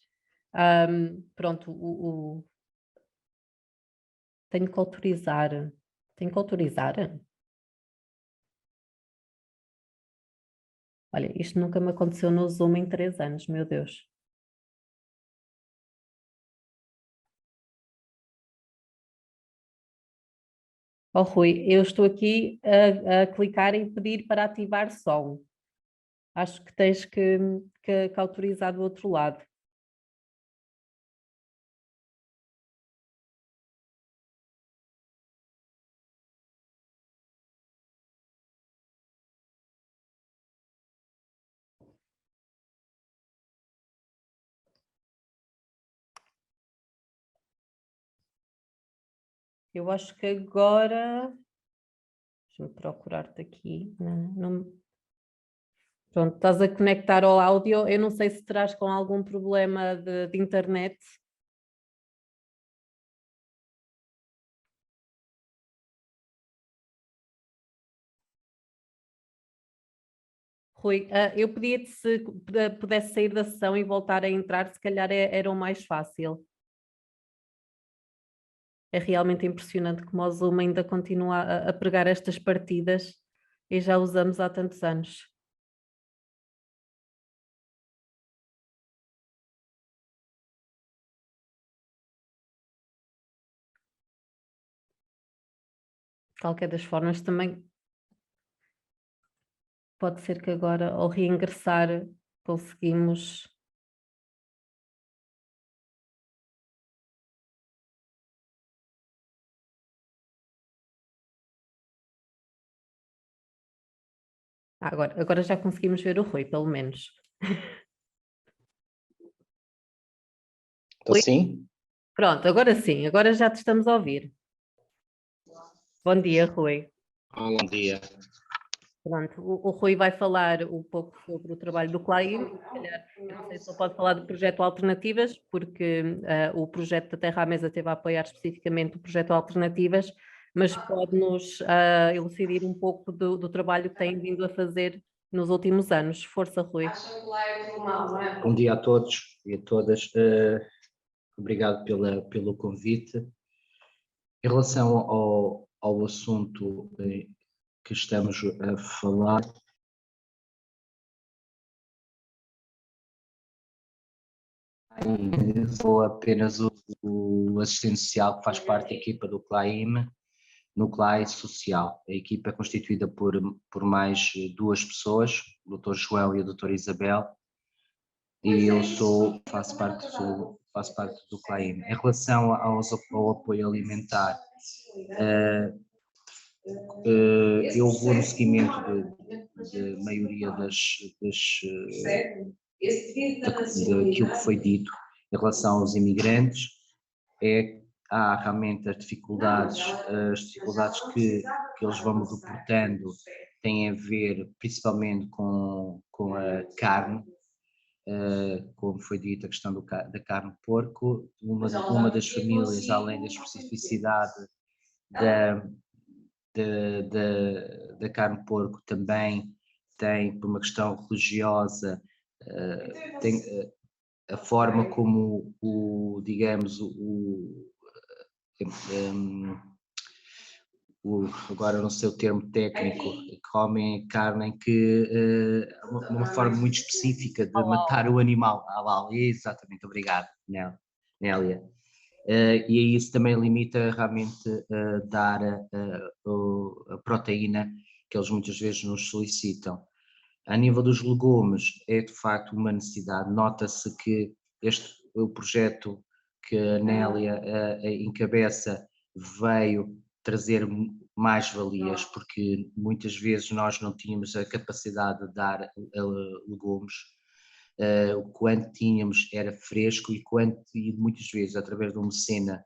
Pronto, tenho que autorizar. Tenho que autorizar? Olha, isto nunca me aconteceu no Zoom em 3 anos, meu Deus. Rui, eu estou aqui a clicar em pedir para ativar som. Acho que tens que autorizar do outro lado. Eu acho que agora... Deixa-me procurar-te aqui. Pronto, estás a conectar ao áudio. Eu não sei se terás com algum problema de internet. Rui, eu pedia-te se pudesse sair da sessão e voltar a entrar, se calhar era o mais fácil. É realmente impressionante como o Zoom ainda continua a pregar estas partidas e já usamos há tantos anos. De qualquer das formas, também pode ser que agora, ao reingressar, conseguimos... Agora já conseguimos ver o Rui, pelo menos. Estou sim? Pronto, agora sim, agora já te estamos a ouvir. Bom dia, Rui. Bom dia. Pronto, o Rui vai falar um pouco sobre o trabalho do CLAIM. Eu não sei se ele pode falar do projeto Alternativas, porque o projeto da Terra à Mesa teve a apoiar especificamente o projeto Alternativas, mas pode-nos elucidar um pouco do trabalho que tem vindo a fazer nos últimos anos. Força, Rui. Bom dia a todos e a todas. Obrigado pelo convite. Em relação ao assunto que estamos a falar, sou apenas o assistente social que faz parte da equipa do CLAIM, no CLAI Social. A equipa é constituída por mais 2 pessoas, o Dr. João e a doutora Isabel, e eu faço parte do CLAIM. Em relação ao apoio alimentar, eu vou no seguimento de maioria daquilo que foi dito em relação aos imigrantes. Há realmente as dificuldades que eles vão deportando têm a ver principalmente com a carne, como foi dito, a questão da carne de porco. Uma das famílias, além da especificidade da carne de porco, também tem, por uma questão religiosa, tem a forma como agora não sei o termo técnico, comem carne em que uma forma muito específica de matar o animal. Halal, exatamente, obrigado, Nélia. E isso também limita realmente dar a proteína que eles muitas vezes nos solicitam. A nível dos legumes, é de facto uma necessidade. Nota-se que o projeto que a Nélia encabeça veio trazer mais-valias, porque muitas vezes nós não tínhamos a capacidade de dar legumes. Quando tínhamos era fresco e muitas vezes através de um mecena,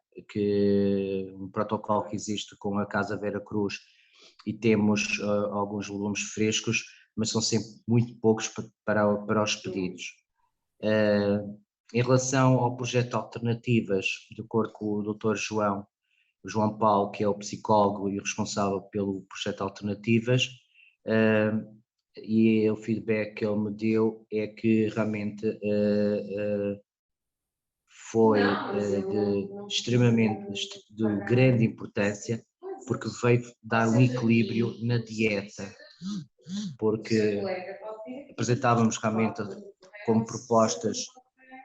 um protocolo que existe com a Casa Vera Cruz, e temos alguns legumes frescos, mas são sempre muito poucos para os pedidos. Em relação ao projeto Alternativas, de acordo com o Dr. João Paulo, que é o psicólogo e responsável pelo projeto Alternativas, e o feedback que ele me deu é que realmente foi de grande importância, porque veio dar um equilíbrio na dieta, porque apresentávamos realmente como propostas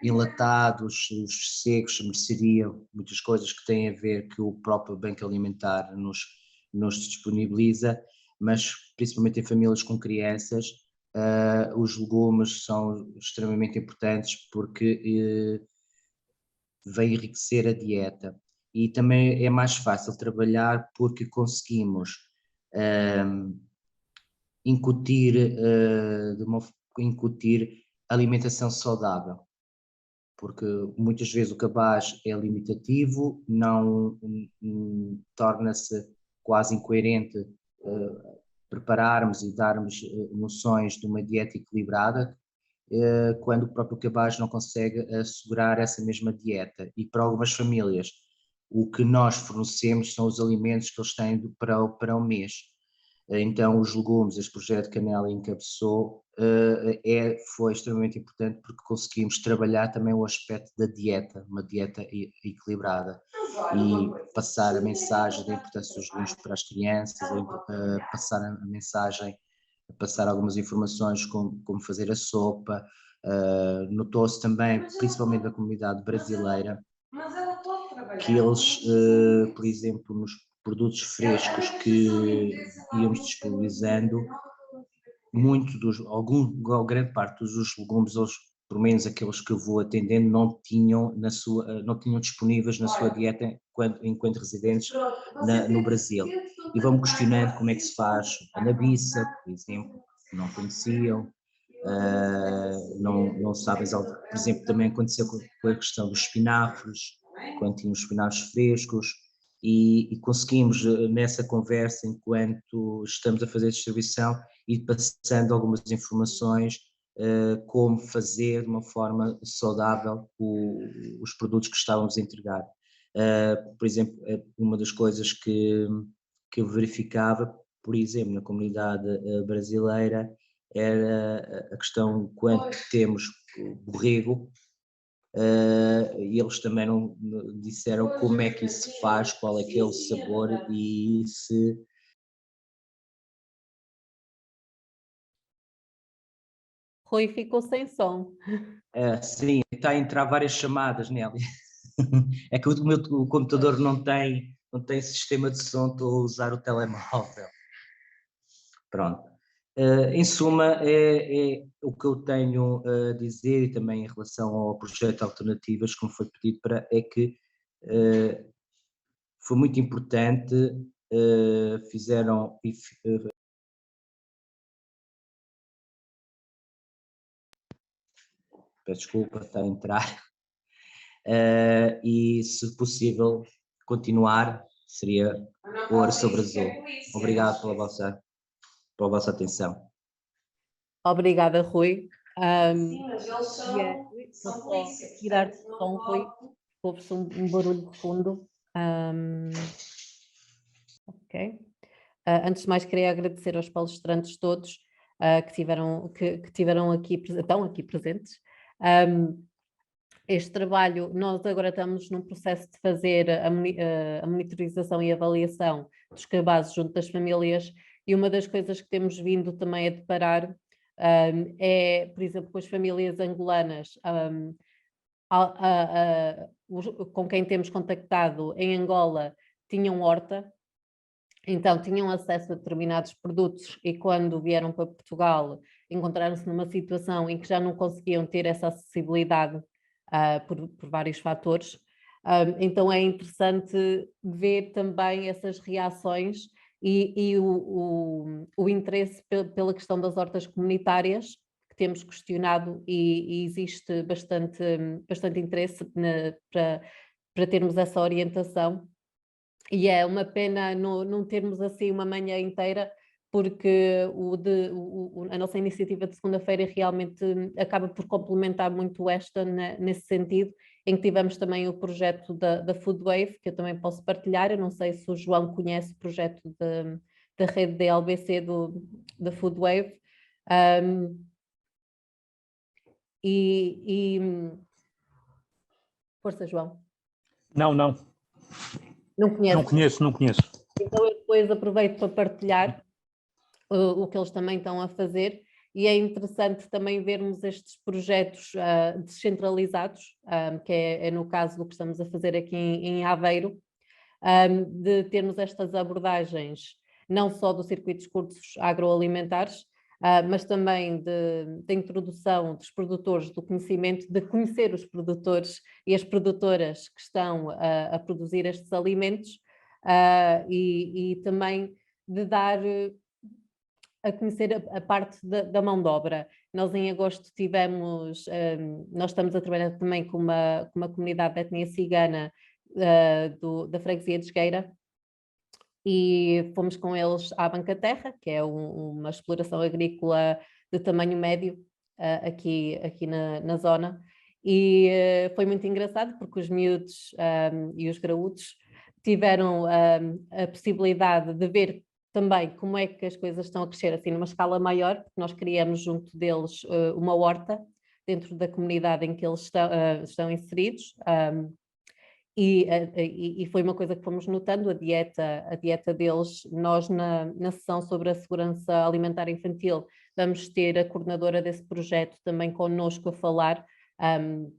enlatados, os secos mereceriam muitas coisas que têm a ver que o próprio Banco Alimentar nos disponibiliza, mas principalmente em famílias com crianças, os legumes são extremamente importantes porque vem enriquecer a dieta. E também é mais fácil trabalhar porque conseguimos incutir alimentação saudável, porque muitas vezes o cabaz é limitativo, não torna-se quase incoerente prepararmos e darmos noções de uma dieta equilibrada, quando o próprio cabaz não consegue assegurar essa mesma dieta. E para algumas famílias, o que nós fornecemos são os alimentos que eles têm para o mês. Então, os legumes, este projeto que a Nélia encabeçou, foi extremamente importante porque conseguimos trabalhar também o aspecto da dieta, uma dieta equilibrada, e passar a mensagem da importância dos legumes para as crianças, passar algumas informações como fazer a sopa. Notou-se também, principalmente na comunidade brasileira, que eles, por exemplo, nos produtos frescos que íamos disponibilizando, grande parte dos legumes, eles, pelo menos aqueles que eu vou atendendo, não tinham disponíveis na sua dieta enquanto residentes no Brasil. E vão-me questionando como é que se faz a nabiça, por exemplo, que não conheciam, não sabem, por exemplo, também aconteceu com a questão dos espinafres, quando tínhamos espinafres frescos, e conseguimos nessa conversa, enquanto estamos a fazer a distribuição, ir passando algumas informações como fazer de uma forma saudável os produtos que estávamos a entregar. Por exemplo, uma das coisas que eu verificava, por exemplo, na comunidade brasileira, era a questão quando temos o borrego, e eles também não disseram como é que isso se faz, qual é que é o sabor e se... Rui ficou sem som. Sim, está a entrar várias chamadas, Nélia. É que o meu computador não tem sistema de som, estou a usar o telemóvel. Pronto. Em suma, é o que eu tenho a dizer, e também em relação ao projeto Alternativas, como foi pedido para, é que foi muito importante, fizeram... peço desculpa, está a entrar. E, se possível, continuar, seria ouro sobre azul. Obrigado pela vossa atenção. Obrigada, Rui. Sim, mas eles são Vou só polícia. tirar portanto, o não som, Rui. pode- Houve-se um barulho de fundo. Ok. Antes de mais, queria agradecer aos palestrantes todos que tiveram aqui, estão aqui presentes. Este trabalho, nós agora estamos num processo de fazer a monitorização e avaliação dos cabazes junto das famílias, e uma das coisas que temos vindo também a deparar é, por exemplo, com as famílias angolanas, com quem temos contactado em Angola, tinham horta, então tinham acesso a determinados produtos, e quando vieram para Portugal encontraram-se numa situação em que já não conseguiam ter essa acessibilidade por vários fatores. Então é interessante ver também essas reações e o interesse pela questão das hortas comunitárias, que temos questionado, e existe bastante interesse para termos essa orientação. E é uma pena não termos assim uma manhã inteira, porque a nossa iniciativa de segunda-feira realmente acaba por complementar muito esta nesse sentido, em que tivemos também o projeto da Food Wave, que eu também posso partilhar. Eu não sei se o João conhece o projeto da rede DLBC da Food Wave. Força, João. Não. Não conhece? Não conheço. Então eu depois aproveito para partilhar o que eles também estão a fazer, e é interessante também vermos estes projetos descentralizados, que é no caso do que estamos a fazer aqui em Aveiro, de termos estas abordagens não só dos circuitos curtos agroalimentares, mas também da introdução dos produtores do conhecimento, de conhecer os produtores e as produtoras que estão a produzir estes alimentos, e também de dar a conhecer a parte da mão de obra. Nós em agosto nós estamos a trabalhar também com uma comunidade de etnia cigana da freguesia de Esgueira, e fomos com eles à Banca Terra, que é uma exploração agrícola de tamanho médio aqui na zona, e foi muito engraçado, porque os miúdos e os graúdos tiveram a possibilidade de ver também como é que as coisas estão a crescer assim numa escala maior, porque nós criamos junto deles uma horta dentro da comunidade em que eles estão inseridos. E foi uma coisa que fomos notando, a dieta deles. Nós na sessão sobre a segurança alimentar infantil vamos ter a coordenadora desse projeto também connosco a falar,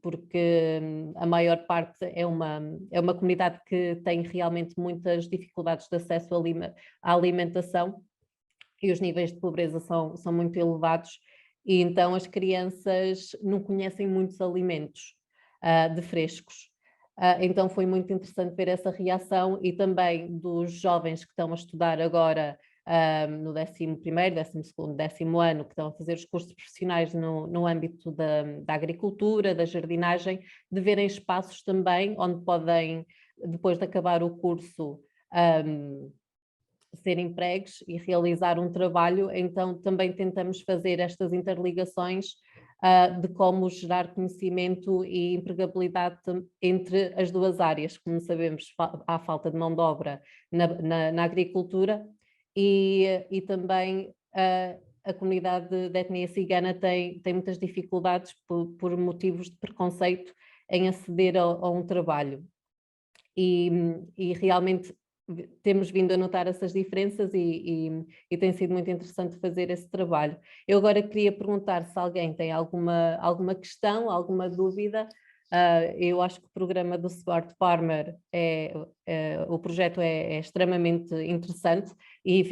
porque a maior parte é uma comunidade que tem realmente muitas dificuldades de acesso à alimentação, e os níveis de pobreza são muito elevados, e então as crianças não conhecem muitos alimentos de frescos. Então foi muito interessante ver essa reação, e também dos jovens que estão a estudar agora no 11º, 12º, 10º ano, que estão a fazer os cursos profissionais no âmbito da agricultura, da jardinagem, de verem espaços também onde podem, depois de acabar o curso, ser empregues e realizar um trabalho. Então também tentamos fazer estas interligações de como gerar conhecimento e empregabilidade entre as duas áreas. Como sabemos, há falta de mão de obra na agricultura e também a comunidade de etnia cigana tem muitas dificuldades por motivos de preconceito em aceder a um trabalho. E realmente temos vindo a notar essas diferenças e tem sido muito interessante fazer esse trabalho. Eu agora queria perguntar se alguém tem alguma questão, alguma dúvida. Eu acho que o programa do Smart Farmer, o projeto é extremamente interessante e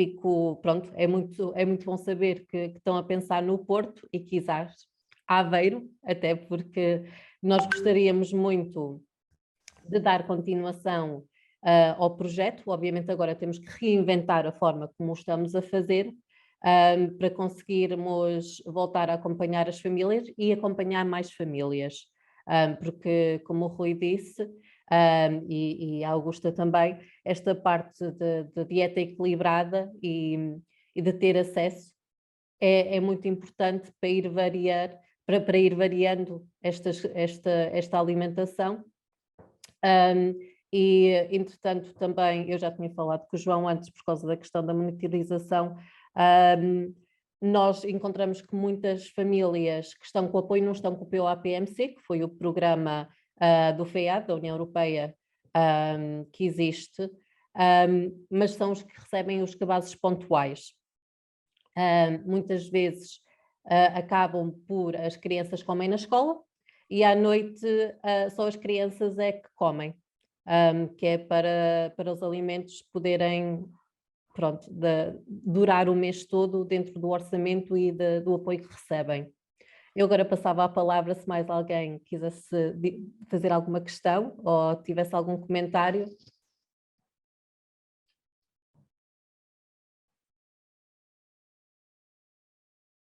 é muito bom saber que estão a pensar no Porto e quizás Aveiro, até porque nós gostaríamos muito de dar continuação ao projeto. Obviamente agora temos que reinventar a forma como o estamos a fazer para conseguirmos voltar a acompanhar as famílias e acompanhar mais famílias, porque como o Rui disse, e a Augusta também, esta parte de dieta equilibrada e de ter acesso é muito importante para ir variando esta alimentação. E, entretanto, também eu já tinha falado com o João antes por causa da questão da monetarização. Nós encontramos que muitas famílias que estão com apoio não estão com o POAPMC, que foi o programa do FEAD, da União Europeia, que existe, mas são os que recebem os cabazes pontuais. Muitas vezes acabam por as crianças comem na escola e à noite só as crianças é que comem, que é para os alimentos poderem durar o mês todo dentro do orçamento e do apoio que recebem. Eu agora passava a palavra se mais alguém quisesse fazer alguma questão ou tivesse algum comentário.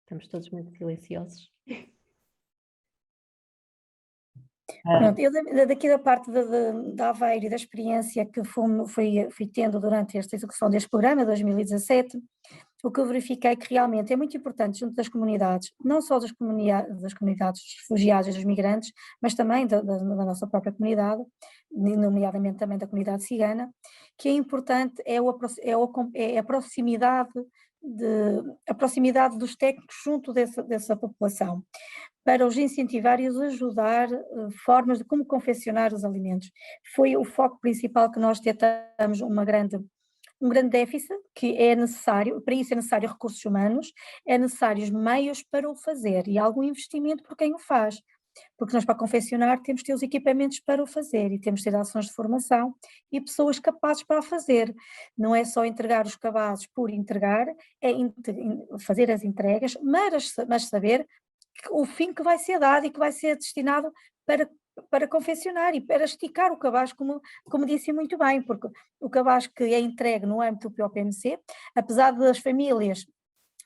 Estamos todos muito silenciosos. Pronto, eu daqui da parte da Aveiro e da experiência que fui tendo durante esta execução deste programa, 2017, o que eu verifiquei que realmente é muito importante junto das comunidades, não só das comunidades dos refugiados e dos migrantes, mas também da nossa própria comunidade, nomeadamente também da comunidade cigana, que é importante a proximidade dos técnicos junto dessa população, para os incentivar e os ajudar formas de como confeccionar os alimentos. Foi o foco principal que nós detectamos um grande déficit, que é necessário, para isso é necessário recursos humanos, é necessários meios para o fazer e algum investimento por quem o faz, porque nós para confeccionar temos de ter os equipamentos para o fazer e temos de ter ações de formação e pessoas capazes para o fazer. Não é só entregar os cabazes por entregar, é fazer as entregas, mas saber o fim que vai ser dado e que vai ser destinado para confeccionar e para esticar o cabaz, como disse muito bem, porque o cabaz que é entregue no âmbito do POPMC, apesar das famílias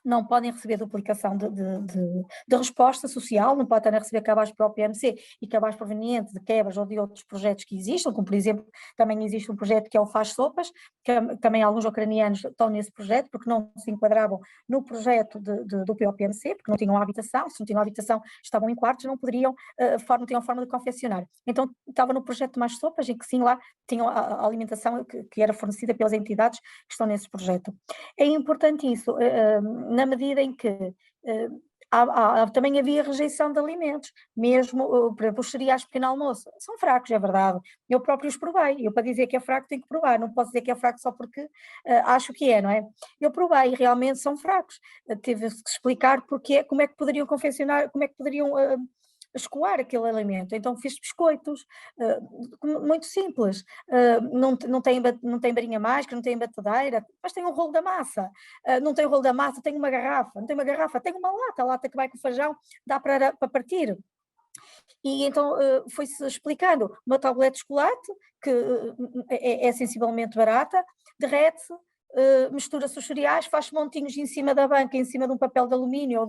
não podem receber duplicação de resposta social, não podem receber cabaz para o PMC e cabaz proveniente de quebras ou de outros projetos que existam, como por exemplo, também existe um projeto que é o Faz Sopas, que também alguns ucranianos estão nesse projeto, porque não se enquadravam no projeto do POPMC, porque não tinham habitação, se não tinham habitação estavam em quartos, não tinham forma de confeccionar. Então estava no projeto Mais Sopas, em que sim, lá tinham a alimentação que era fornecida pelas entidades que estão nesse projeto. É importante isso, na medida em que também havia rejeição de alimentos, mesmo, por exemplo, os cereais de pequeno almoço, são fracos, é verdade, eu próprio os provei, eu para dizer que é fraco tenho que provar, não posso dizer que é fraco só porque acho que é, não é? Eu provei e realmente são fracos, tive que explicar como é que poderiam confeccionar, como é que poderiam escoar aquele alimento, então fiz biscoitos, muito simples, não tem barinha mágica, não tem batadeira, mas tem um rolo da massa, não tem o rolo da massa, tem uma garrafa, não tem uma garrafa, tem uma lata, a lata que vai com o feijão, dá para partir. E então foi-se explicando, uma tablete de chocolate, que é sensivelmente barata, derrete-se, mistura-se os cereais, faz montinhos em cima da banca, em cima de um papel de alumínio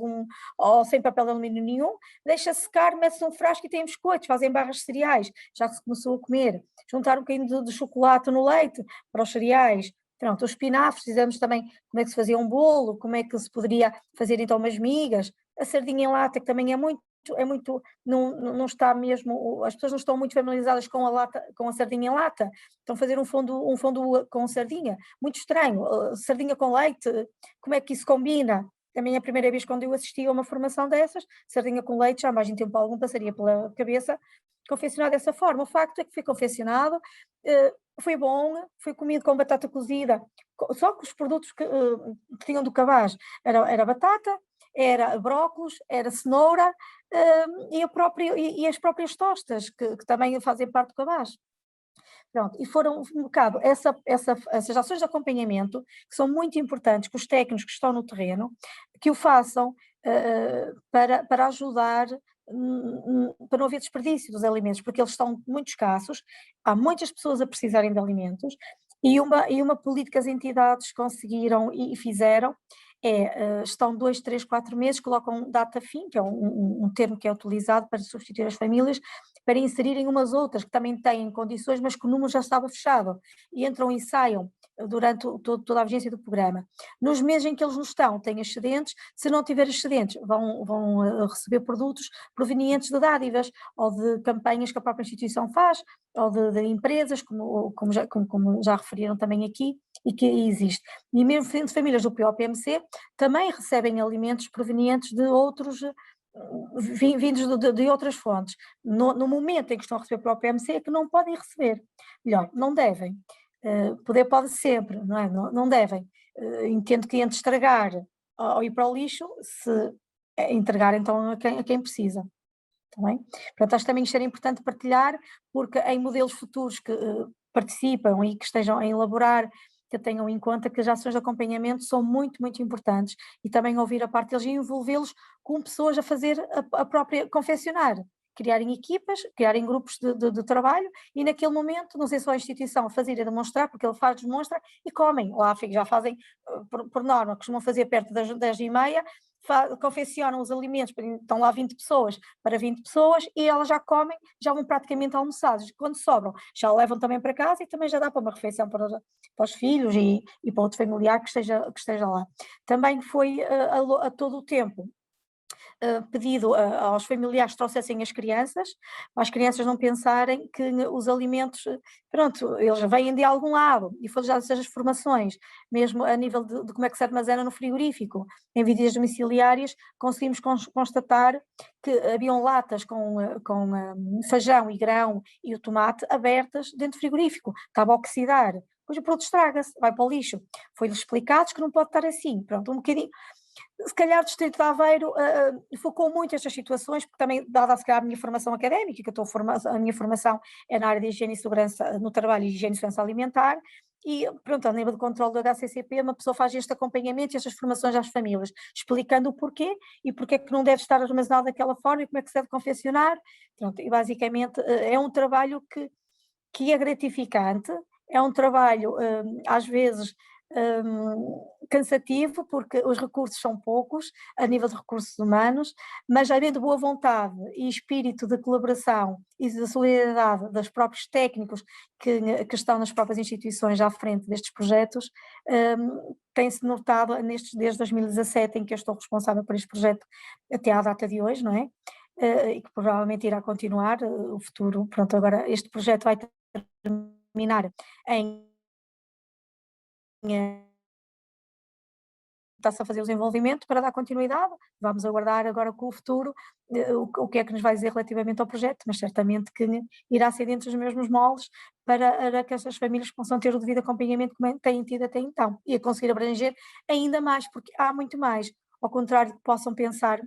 ou sem papel de alumínio nenhum, deixa secar, mete-se um frasco e tem biscoitos, fazem barras de cereais, já se começou a comer, juntar um bocadinho de chocolate no leite para os cereais. Pronto, os espinafres, fizemos também como é que se fazia um bolo, como é que se poderia fazer então umas migas, a sardinha em lata, que também é muito, não está mesmo, as pessoas não estão muito familiarizadas com a lata, com a sardinha em lata, estão a fazer um fondue com sardinha, muito estranho, sardinha com leite, como é que isso combina? Também é a primeira vez quando eu assisti a uma formação dessas, sardinha com leite, já mais em tempo algum passaria pela cabeça confeccionado dessa forma. O facto é que foi confeccionado, foi bom, foi comido com batata cozida, só que os produtos que tinham do cabaz era batata, era brócolos, era cenoura e as próprias tostas, que também fazem parte do cabaz. Pronto, e foram um bocado essas ações de acompanhamento, que são muito importantes, que os técnicos que estão no terreno, que o façam para ajudar, para não haver desperdício dos alimentos, porque eles estão muito escassos, há muitas pessoas a precisarem de alimentos, e uma política que as entidades conseguiram e fizeram estão 2, 3, 4 meses, colocam data fim, que é um termo que é utilizado para substituir as famílias, para inserirem umas outras que também têm condições, mas que o número já estava fechado, e entram e saiam durante toda a vigência do programa. Nos meses em que eles não estão, têm excedentes, se não tiver excedentes, vão receber produtos provenientes de dádivas, ou de campanhas que a própria instituição faz, ou de empresas, como já referiram também aqui, e que existe. E mesmo famílias do POPMC também recebem alimentos provenientes de outros, vindos de outras fontes. No momento em que estão a receber POPMC é que não podem receber. Melhor, não devem. Poder pode sempre, não é? Não devem. Entendo que entre estragar ou ir para o lixo, se entregar então a quem precisa. Também. Portanto, acho também que isto era importante partilhar, porque em modelos futuros que participam e que estejam a elaborar, que tenham em conta que as ações de acompanhamento são muito, muito importantes, e também ouvir a parte deles e envolvê-los com pessoas a fazer a própria, confeccionar, criarem equipas, criarem grupos de trabalho, e naquele momento, não sei só a instituição a fazer e demonstrar, porque ele faz, demonstra, e comem, lá já fazem, por norma, costumam fazer perto das 10h30, confeccionam os alimentos, estão lá 20 pessoas para 20 pessoas, e elas já comem, já vão praticamente almoçados. Quando sobram, já levam também para casa, e também já dá para uma refeição para os filhos e para outro familiar que esteja lá. Também foi a todo o tempo pedido aos familiares que trouxessem as crianças, para as crianças não pensarem que os alimentos, pronto, eles vêm de algum lado, e foram já essas formações, mesmo a nível de como é que se armazena no frigorífico. Em visitas domiciliárias conseguimos constatar que haviam latas com feijão e grão e o tomate abertas dentro do frigorífico, estava a oxidar, depois o produto estraga-se, vai para o lixo. Foi-lhes explicado que não pode estar assim, pronto, um bocadinho. Se calhar o Distrito de Aveiro focou muito estas situações, porque também, dada se calhar a minha formação académica, a minha formação é na área de higiene e segurança no trabalho e higiene e segurança alimentar, e pronto, a nível de controle do HCCP, uma pessoa faz este acompanhamento e estas formações às famílias, explicando o porquê, e porque é que não deve estar armazenado daquela forma, e como é que se deve confeccionar, pronto, e basicamente é um trabalho que é gratificante, é um trabalho às vezes cansativo, porque os recursos são poucos a nível de recursos humanos, mas havendo boa vontade e espírito de colaboração e de solidariedade dos próprios técnicos que estão nas próprias instituições à frente destes projetos, tem-se notado desde 2017, em que eu estou responsável por este projeto até à data de hoje, não é? E que provavelmente irá continuar o futuro. Pronto, agora este projeto vai terminar está-se a fazer o desenvolvimento para dar continuidade. Vamos aguardar agora com o futuro o que é que nos vai dizer relativamente ao projeto, mas certamente que irá ser dentro dos mesmos moldes para que estas famílias possam ter o devido acompanhamento que têm tido até então, e a conseguir abranger ainda mais, porque há muito mais, ao contrário de que possam pensar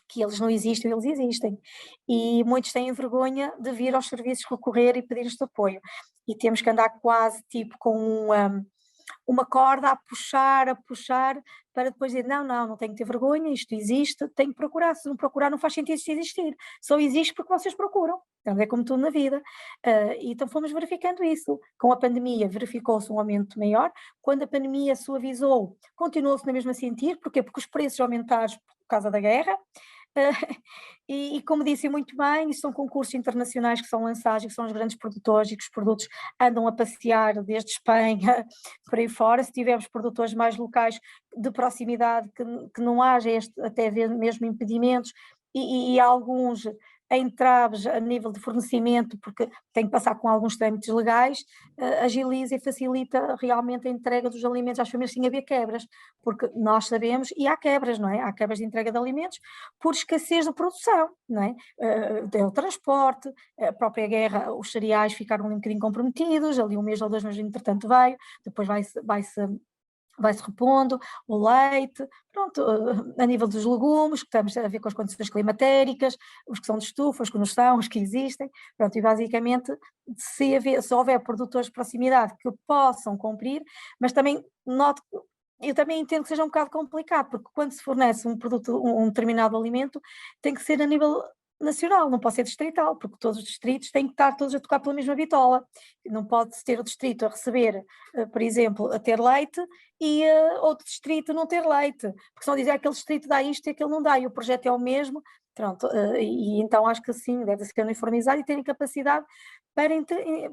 que eles não existem, eles existem, e muitos têm vergonha de vir aos serviços recorrer e pedir este apoio, e temos que andar quase tipo com uma corda a puxar, para depois dizer, não tenho que ter vergonha, isto existe, tenho que procurar, se não procurar não faz sentido isto existir, só existe porque vocês procuram, então é como tudo na vida, então fomos verificando isso, com a pandemia verificou-se um aumento maior, quando a pandemia suavizou, continuou-se na mesma a sentir, porquê? Porque os preços aumentaram por causa da guerra, E como disse muito bem, são concursos internacionais que são lançados, que são os grandes produtores e que os produtos andam a passear desde Espanha por aí fora. Se tivermos produtores mais locais de proximidade, que não haja até mesmo impedimentos e alguns entraves a nível de fornecimento, porque tem que passar com alguns trâmites legais, agiliza e facilita realmente a entrega dos alimentos às famílias sem haver quebras, porque nós sabemos, e há quebras, não é? Há quebras de entrega de alimentos por escassez de produção, não é? O transporte, a própria guerra, os cereais ficaram um bocadinho comprometidos, ali um mês ou dois, mas entretanto veio, depois vai-se repondo, o leite, pronto, a nível dos legumes, que estamos a ver com as condições climatéricas, os que são de estufa, os que não são, os que existem, pronto, e basicamente se houver produtores de proximidade que possam cumprir, mas também noto, eu também entendo que seja um bocado complicado, porque quando se fornece um produto, um determinado alimento, tem que ser a nível nacional, não pode ser distrital, porque todos os distritos têm que estar todos a tocar pela mesma bitola, não pode ter o distrito a receber, por exemplo, a ter leite e outro distrito não ter leite, porque senão dizer aquele distrito dá isto e aquele não dá, e o projeto é o mesmo, pronto, e então acho que sim, deve ser uniformizado e terem capacidade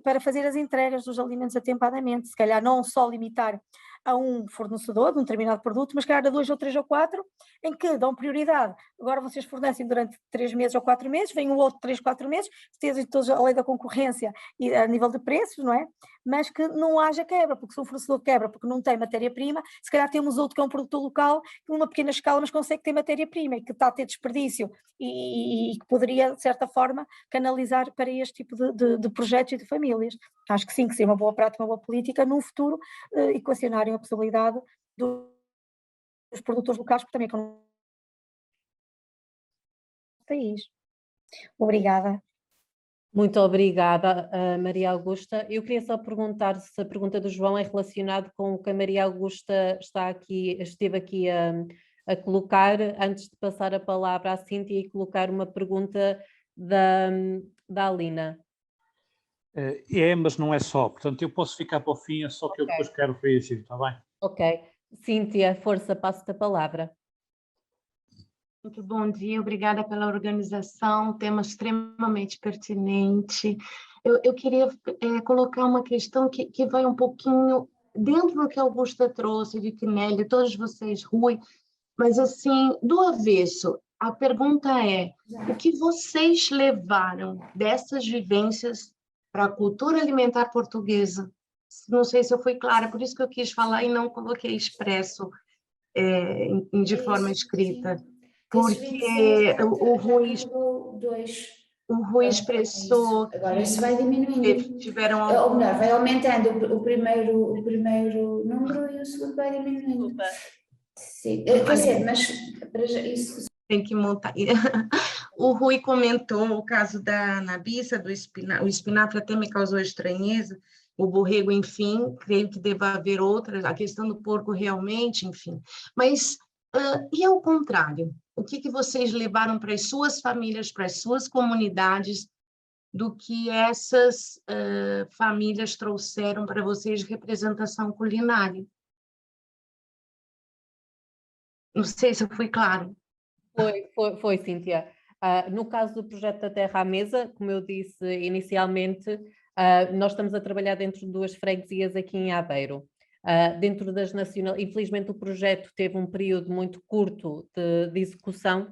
para fazer as entregas dos alimentos atempadamente, se calhar não só limitar a um fornecedor de um determinado produto, mas calhar a 2 ou 3 ou 4, em que dão prioridade. Agora vocês fornecem durante 3 meses ou 4 meses, vem o outro 3, 4 meses, têm todos a lei da concorrência e a nível de preços, não é? Mas que não haja quebra, porque se um fornecedor quebra porque não tem matéria-prima, se calhar temos outro que é um produtor local, numa pequena escala, mas consegue ter matéria-prima e que está a ter desperdício e que poderia, de certa forma, canalizar para este tipo de projetos e de famílias. Acho que sim, que seria uma boa prática, uma boa política, no futuro, equacionarem a possibilidade dos produtores locais, porque também é no país. Obrigada. Muito obrigada, Maria Augusta. Eu queria só perguntar se a pergunta do João é relacionada com o que a Maria Augusta esteve aqui a colocar, antes de passar a palavra à Cíntia e colocar uma pergunta da Alina. Mas não é só. Portanto, eu posso ficar para o fim, é só que eu depois quero reagir, está bem? Ok. Cíntia, força, passo-te a palavra. Muito bom dia, obrigada pela organização, tema extremamente pertinente. Eu queria colocar uma questão que vai um pouquinho dentro do que a Augusta trouxe, de Nelly, todos vocês, Rui, mas assim, do avesso, a pergunta é, o que vocês levaram dessas vivências para a cultura alimentar portuguesa? Não sei se eu fui clara, por isso que eu quis falar e não coloquei expresso de forma escrita. Porque o Rui expressou agora isso vai diminuindo. que tiveram Ou melhor, vai aumentando o primeiro número e o segundo vai diminuindo. Desculpa. Sim, quer dizer, mas isso tem que montar. O Rui comentou o caso da Anabissa, o espinafre até me causou estranheza, o borrego, enfim, creio que deva haver outras, a questão do porco realmente, enfim. Mas, e ao contrário? O que vocês levaram para as suas famílias, para as suas comunidades, do que essas famílias trouxeram para vocês de representação culinária? Não sei se eu fui claro. Foi, Cíntia. No caso do projeto da Terra à Mesa, como eu disse inicialmente, nós estamos a trabalhar dentro de 2 freguesias aqui em Aveiro. Dentro das infelizmente o projeto teve um período muito curto de execução,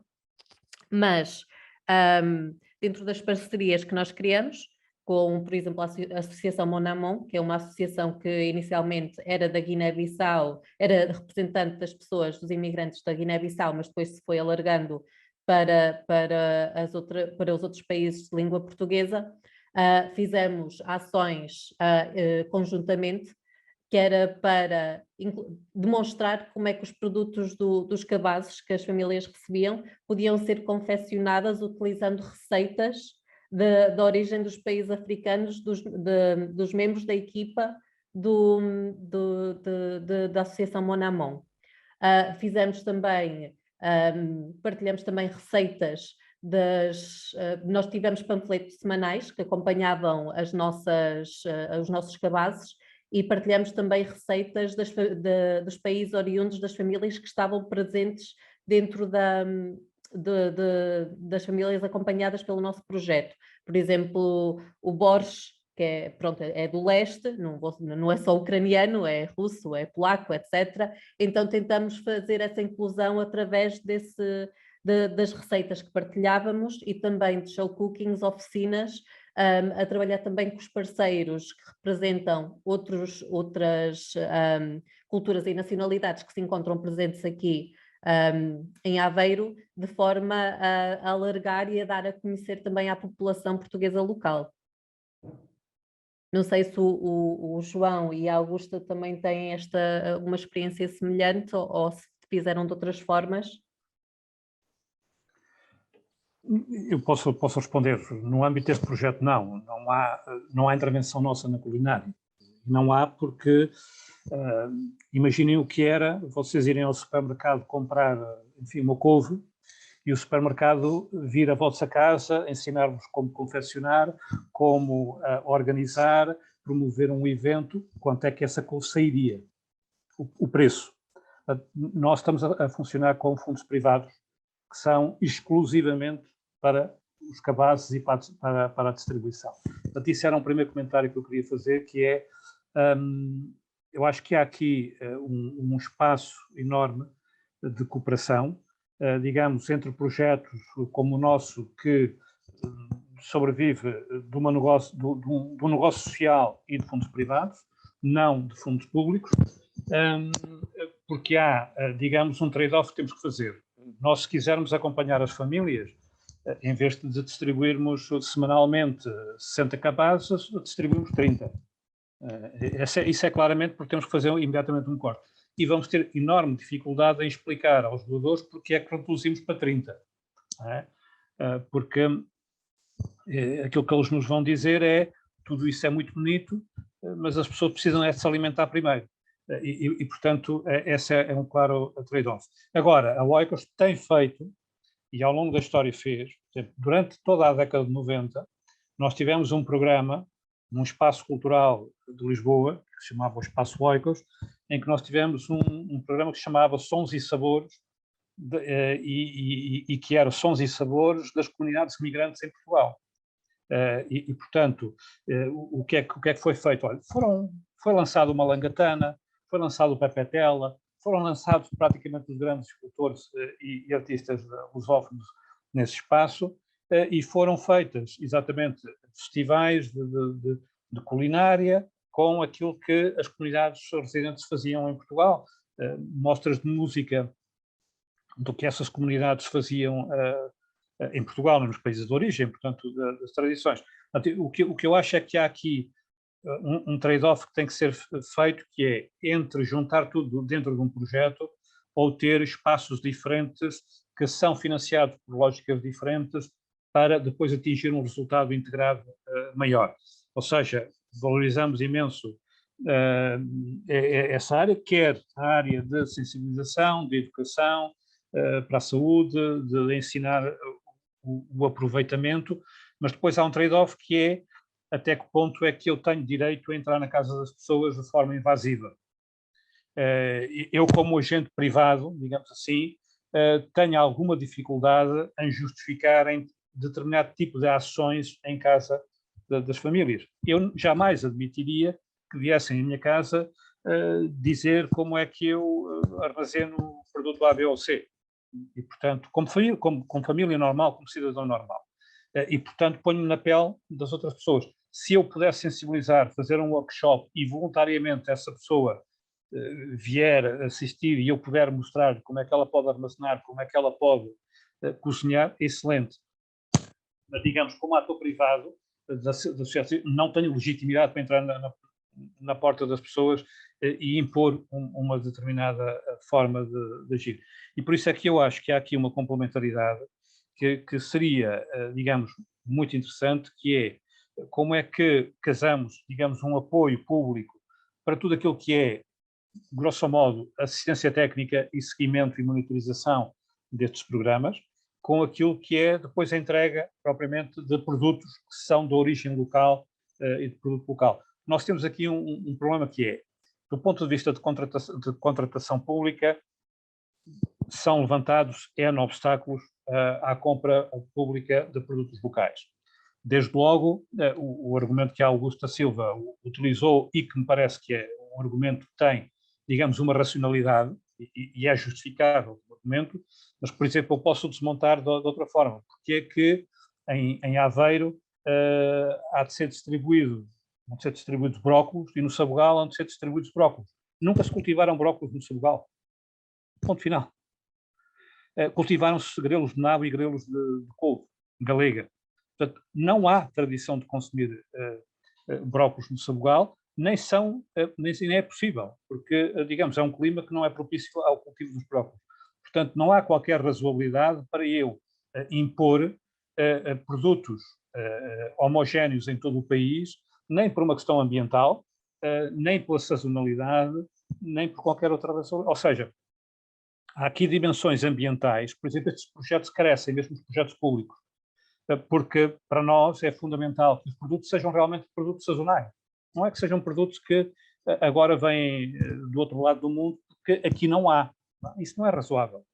mas dentro das parcerias que nós criamos, com, por exemplo, a Associação Monamon, que é uma associação que inicialmente era da Guiné-Bissau, era representante das pessoas, dos imigrantes da Guiné-Bissau, mas depois se foi alargando para os outros países de língua portuguesa. Fizemos ações conjuntamente, que era para demonstrar como é que os produtos dos cabazes que as famílias recebiam podiam ser confeccionadas utilizando receitas da origem dos países africanos, dos membros da equipa da Associação Monamon. Fizemos também, partilhamos também receitas nós tivemos panfletos semanais que acompanhavam os nossos cabazes, e partilhamos também receitas dos países oriundos das famílias que estavam presentes dentro das famílias acompanhadas pelo nosso projeto. Por exemplo, o Borges, que é, pronto, é do leste, não é só ucraniano, é russo, é polaco, etc. Então tentamos fazer essa inclusão através das receitas que partilhávamos e também de show cookings, oficinas, a trabalhar também com os parceiros que representam outras culturas e nacionalidades que se encontram presentes aqui em Aveiro, de forma a alargar e a dar a conhecer também à população portuguesa local. Não sei se o João e a Augusta também têm uma experiência semelhante ou se fizeram de outras formas. Eu posso responder. No âmbito deste projeto, não há intervenção nossa na culinária. Não há porque, imaginem o que era vocês irem ao supermercado comprar, enfim, uma couve, e o supermercado vir à vossa casa, ensinar-vos como confeccionar, como organizar, promover um evento, quanto é que essa couve sairia, o preço. Nós estamos a funcionar com fundos privados, que são exclusivamente para os cabazes e para a distribuição. Portanto, isso era um primeiro comentário que eu queria fazer, que é, eu acho que há aqui um espaço enorme de cooperação, digamos, entre projetos como o nosso, que sobrevive de um negócio social e de fundos privados, não de fundos públicos, porque há, digamos, um trade-off que temos que fazer. Nós, se quisermos acompanhar as famílias, em vez de distribuirmos semanalmente 60 cabazes, distribuímos 30. Isso é claramente porque temos que fazer imediatamente um corte. E vamos ter enorme dificuldade em explicar aos doadores porque é que reduzimos para 30. Porque aquilo que eles nos vão dizer é tudo isso é muito bonito, mas as pessoas precisam de se alimentar primeiro. E portanto, esse é um claro trade-off. Agora, a Oikos tem feito, e ao longo da história fez, durante toda a década de 90, nós tivemos um programa, num espaço cultural de Lisboa, que se chamava o Espaço Oikos, em que nós tivemos um programa que se chamava Sons e Sabores, e que era Sons e Sabores das comunidades migrantes em Portugal. Portanto, o que é que foi feito? Olha, foi lançado uma langatana, foi lançado o Pepetela, foram lançados praticamente os grandes escultores e artistas lusófonos nesse espaço, e foram feitas exatamente festivais de culinária com aquilo que as comunidades residentes faziam em Portugal, mostras de música do que essas comunidades faziam em Portugal, nos países de origem, portanto, das tradições. O que eu acho é que há aqui um trade-off que tem que ser feito, que é entre juntar tudo dentro de um projeto ou ter espaços diferentes que são financiados por lógicas diferentes para depois atingir um resultado integrado maior. Ou seja, valorizamos imenso essa área, quer a área de sensibilização, de educação, para a saúde, de ensinar o aproveitamento, mas depois há um trade-off que é até que ponto é que eu tenho direito a entrar na casa das pessoas de forma invasiva. Eu, como agente privado, digamos assim, tenho alguma dificuldade em justificar em determinado tipo de ações em casa das famílias. Eu jamais admitiria que viessem à minha casa dizer como é que eu armazeno o produto A, B ou C. E, portanto, como família normal, como cidadão normal. E, portanto, ponho-me na pele das outras pessoas. Se eu puder sensibilizar, fazer um workshop e voluntariamente essa pessoa vier assistir e eu puder mostrar como é que ela pode armazenar, como é que ela pode cozinhar, excelente. Mas, digamos, como ator privado, não tenho legitimidade para entrar na porta das pessoas e impor uma determinada forma de agir. E por isso é que eu acho que há aqui uma complementaridade que seria, digamos, muito interessante, que é como é que casamos, digamos, um apoio público para tudo aquilo que é, grosso modo, assistência técnica e seguimento e monitorização destes programas, com aquilo que é depois a entrega propriamente de produtos que são de origem local e de produto local. Nós temos aqui um problema que é, do ponto de vista de contratação pública, são levantados N obstáculos à compra pública de produtos locais. Desde logo, o argumento que a Augusta Silva utilizou e que me parece que é um argumento que tem, digamos, uma racionalidade e é justificável o argumento, mas, por exemplo, eu posso desmontar de outra forma, porque é que em Aveiro há de ser distribuídos brócolos e no Sabugal há de ser distribuídos brócolos. Nunca se cultivaram brócolos no Sabugal. Ponto final. Cultivaram-se grelos de nabo e grelos de couve, galega. Portanto, não há tradição de consumir brócolos no Sabugal, nem é possível, porque, digamos, é um clima que não é propício ao cultivo dos brócolos. Portanto, não há qualquer razoabilidade para eu impor produtos homogéneos em todo o país, nem por uma questão ambiental, nem pela sazonalidade, nem por qualquer outra razão. Ou seja, há aqui dimensões ambientais, por exemplo, estes projetos carecem, mesmo os projetos públicos, porque para nós é fundamental que os produtos sejam realmente produtos sazonais. Não é que sejam produtos que agora vêm do outro lado do mundo, porque aqui não há. Isso não é razoável.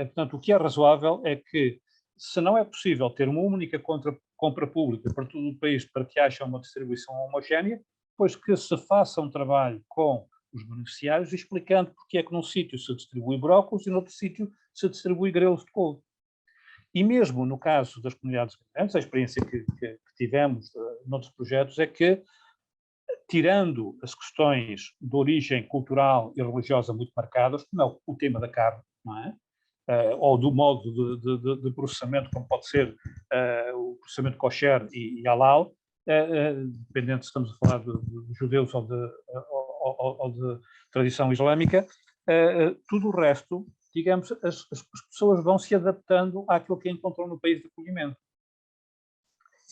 Portanto, o que é razoável é que, se não é possível ter uma única compra pública para todo o país para que haja uma distribuição homogénea, pois que se faça um trabalho com os beneficiários explicando porque é que num sítio se distribui brócolos e noutro sítio se distribui grelos de couve. E mesmo no caso das comunidades migrantes, a experiência que tivemos noutros projetos é que, tirando as questões de origem cultural e religiosa muito marcadas, como é o tema da carne, não é? Ou do modo de processamento, como pode ser o processamento kosher e halal, dependendo se estamos a falar de judeus ou de tradição islâmica, tudo o resto, digamos, as pessoas vão se adaptando àquilo que encontram no país de acolhimento.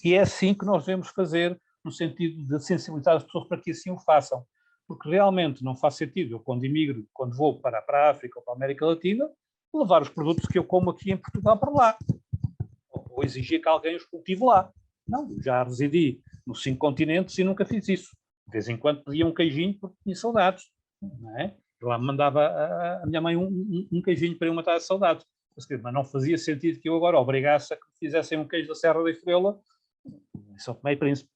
E é assim que nós devemos fazer, no sentido de sensibilizar as pessoas para que assim o façam. Porque realmente não faz sentido eu, quando imigro, quando vou para a África ou para a América Latina, levar os produtos que eu como aqui em Portugal para lá. Ou exigir que alguém os cultive lá. Não, eu já residi nos 5 continentes e nunca fiz isso. De vez em quando pedia um queijinho porque tinha saudades. Não é? Eu lá me mandava a minha mãe um queijinho para eu matar as saudades. Mas não fazia sentido que eu agora obrigasse a que fizessem um queijo da Serra da Estrela em São Tomé e Príncipe.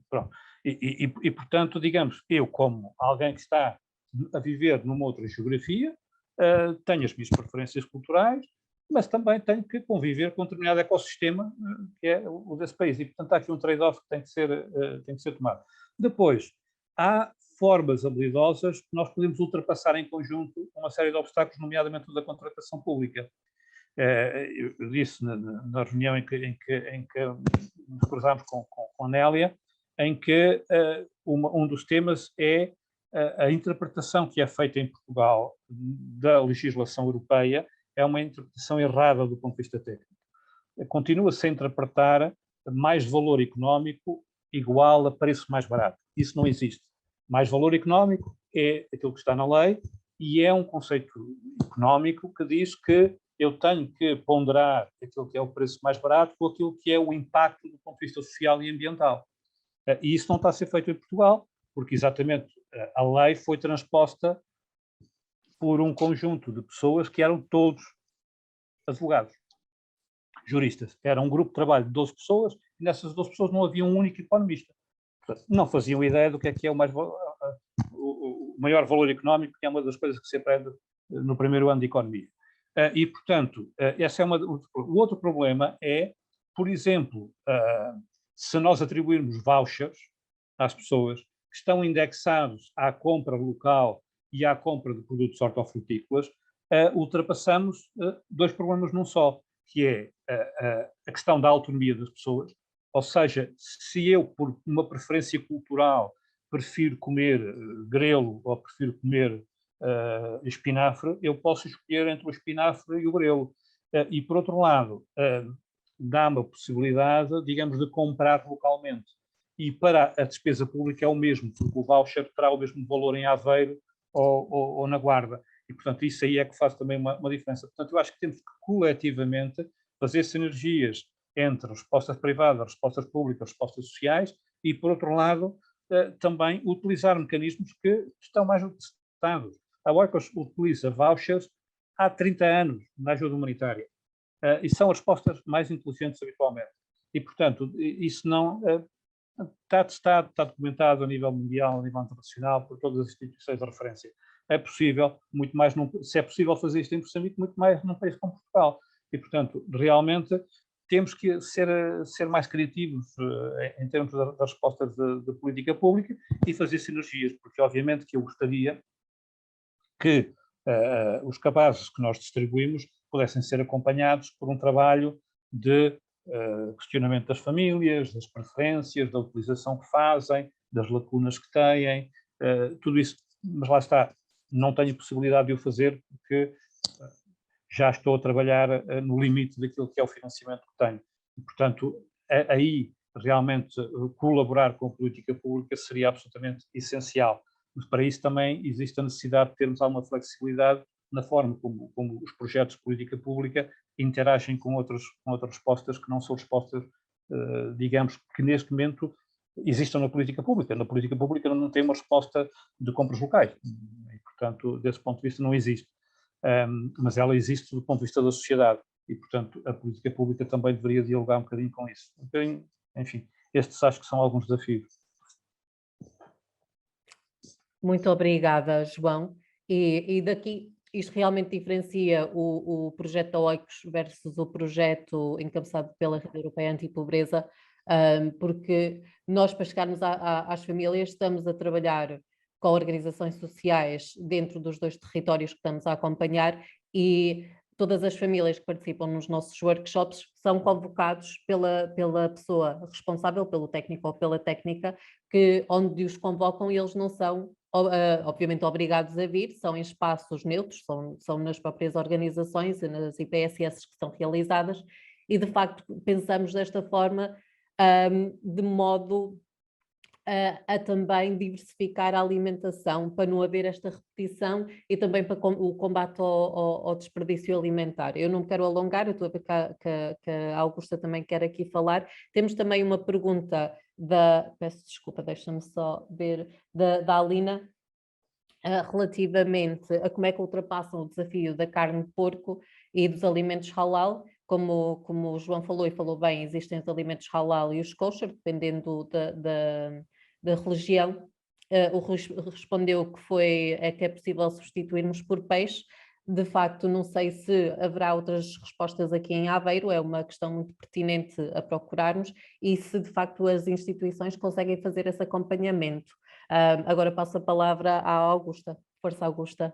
Pronto. E, portanto, digamos, eu como alguém que está a viver numa outra geografia, tenho as minhas preferências culturais, mas também tenho que conviver com um determinado ecossistema que é o desse país. E, portanto, há aqui um trade-off que tem que ser tomado. Depois, há formas habilidosas que nós podemos ultrapassar em conjunto uma série de obstáculos, nomeadamente o da contratação pública. Eu disse na reunião em que nos cruzámos com a Nélia, em que um dos temas é a interpretação que é feita em Portugal da legislação europeia é uma interpretação errada do ponto de vista técnico. Continua-se a interpretar mais valor económico igual a preço mais barato. Isso não existe. Mais valor económico é aquilo que está na lei e é um conceito económico que diz que eu tenho que ponderar aquilo que é o preço mais barato com aquilo que é o impacto do ponto de vista social e ambiental. E isso não está a ser feito em Portugal, porque exatamente a lei foi transposta por um conjunto de pessoas que eram todos advogados, juristas. Era um grupo de trabalho de 12 pessoas e nessas 12 pessoas não havia um único economista. Portanto, não faziam ideia do que é o maior valor económico, que é uma das coisas que se aprende no primeiro ano de economia. E, portanto, esse é o outro problema é, por exemplo, se nós atribuirmos vouchers às pessoas que estão indexados à compra local e à compra de produtos hortofrutícolas, ultrapassamos 2 problemas num só, que é a questão da autonomia das pessoas, ou seja, se eu, por uma preferência cultural, prefiro comer grelo ou prefiro comer espinafre, eu posso escolher entre o espinafre e o grelo. E, por outro lado, dá-me a possibilidade, digamos, de comprar localmente. E para a despesa pública é o mesmo, porque o voucher terá o mesmo valor em Aveiro ou na Guarda. E, portanto, isso aí é que faz também uma diferença. Portanto, eu acho que temos que, coletivamente, fazer sinergias entre respostas privadas, respostas públicas, respostas sociais e, por outro lado, também utilizar mecanismos que estão mais utilizados. A Oikos utiliza vouchers há 30 anos na ajuda humanitária. E são as respostas mais inteligentes habitualmente. E, portanto, isso não está testado, está documentado a nível mundial, a nível internacional, por todas as instituições de referência. É possível, muito mais, se é possível fazer isto em Moçambique, muito mais num país como Portugal. E, portanto, realmente temos que ser mais criativos em termos das respostas de política pública e fazer sinergias, porque obviamente que eu gostaria que os cabazes que nós distribuímos pudessem ser acompanhados por um trabalho de questionamento das famílias, das preferências, da utilização que fazem, das lacunas que têm, tudo isso, mas lá está, não tenho possibilidade de o fazer porque já estou a trabalhar no limite daquilo que é o financiamento que tenho. E, portanto, aí realmente colaborar com a política pública seria absolutamente essencial. Mas para isso também existe a necessidade de termos alguma flexibilidade na forma como os projetos de política pública interagem com outras respostas que não são respostas, digamos, que neste momento existam na política pública. Na política pública não tem uma resposta de compras locais. E, portanto, desse ponto de vista não existe. Mas ela existe do ponto de vista da sociedade e, portanto, a política pública também deveria dialogar um bocadinho com isso. Enfim, estes acho que são alguns desafios. Muito obrigada, João. E daqui, isto realmente diferencia o projeto da Oikos versus o projeto encabeçado pela Rede Europeia Antipobreza, porque nós, para chegarmos às famílias, estamos a trabalhar com organizações sociais dentro dos 2 territórios que estamos a acompanhar e todas as famílias que participam nos nossos workshops são convocados pela pessoa responsável, pelo técnico ou pela técnica, onde os convocam e eles não são, obviamente, obrigados a vir, são em espaços neutros, são nas próprias organizações e nas IPSS que são realizadas e, de facto, pensamos desta forma de modo a também diversificar a alimentação para não haver esta repetição e também para o combate ao desperdício alimentar. Eu não me quero alongar, eu estou a ver que a Augusta também quer aqui falar. Temos também uma pergunta peço desculpa, deixa-me só ver, da Alina, relativamente a como é que ultrapassam o desafio da carne de porco e dos alimentos halal. Como o João falou e falou bem, existem os alimentos halal e os kosher, dependendo da religião. O Rui respondeu que é possível substituirmos por peixe. De facto, não sei se haverá outras respostas aqui em Aveiro, é uma questão muito pertinente a procurarmos e se de facto as instituições conseguem fazer esse acompanhamento. Agora passo a palavra à Augusta. Força, Augusta.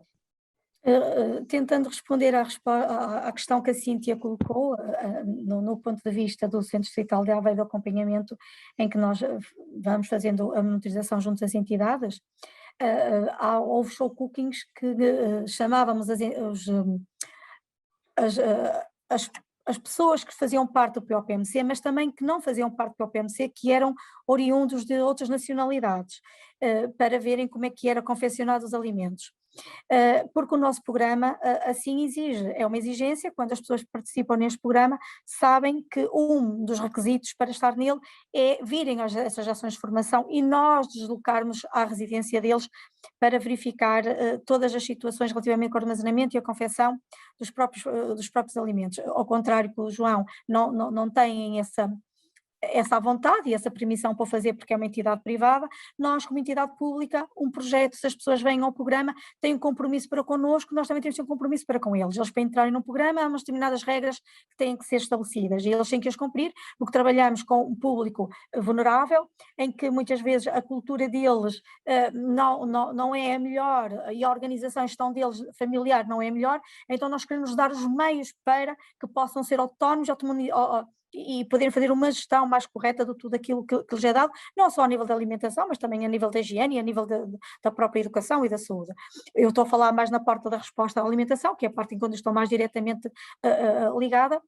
Tentando responder à questão que a Cíntia colocou, no ponto de vista do Centro Distrital de Aveiro de Acompanhamento, em que nós vamos fazendo a monitorização junto às entidades, houve show cookings que chamávamos as pessoas que faziam parte do POPMC, mas também que não faziam parte do POPMC, que eram oriundos de outras nacionalidades, para verem como é que era confeccionado os alimentos. Porque o nosso programa assim exige, é uma exigência, quando as pessoas que participam neste programa sabem que um dos requisitos para estar nele é virem a essas ações de formação e nós deslocarmos à residência deles para verificar todas as situações relativamente ao armazenamento e à confecção dos próprios alimentos. Ao contrário que o João, não têm essa vontade e essa permissão para fazer porque é uma entidade privada. Nós, como entidade pública, um projeto, se as pessoas vêm ao programa, têm um compromisso para connosco, nós também temos um compromisso para com eles. Eles, para entrarem no programa, há umas determinadas regras que têm que ser estabelecidas e eles têm que as cumprir, porque trabalhamos com um público vulnerável, em que muitas vezes a cultura deles não é a melhor e a organização e gestão deles familiar não é a melhor, então nós queremos dar os meios para que possam ser autónomos e poderem fazer uma gestão mais correta de tudo aquilo que lhes é dado, não só a nível da alimentação, mas também a nível da higiene e a nível da própria educação e da saúde. Eu estou a falar mais na parte da resposta à alimentação, que é a parte em que eu estou mais diretamente ligada,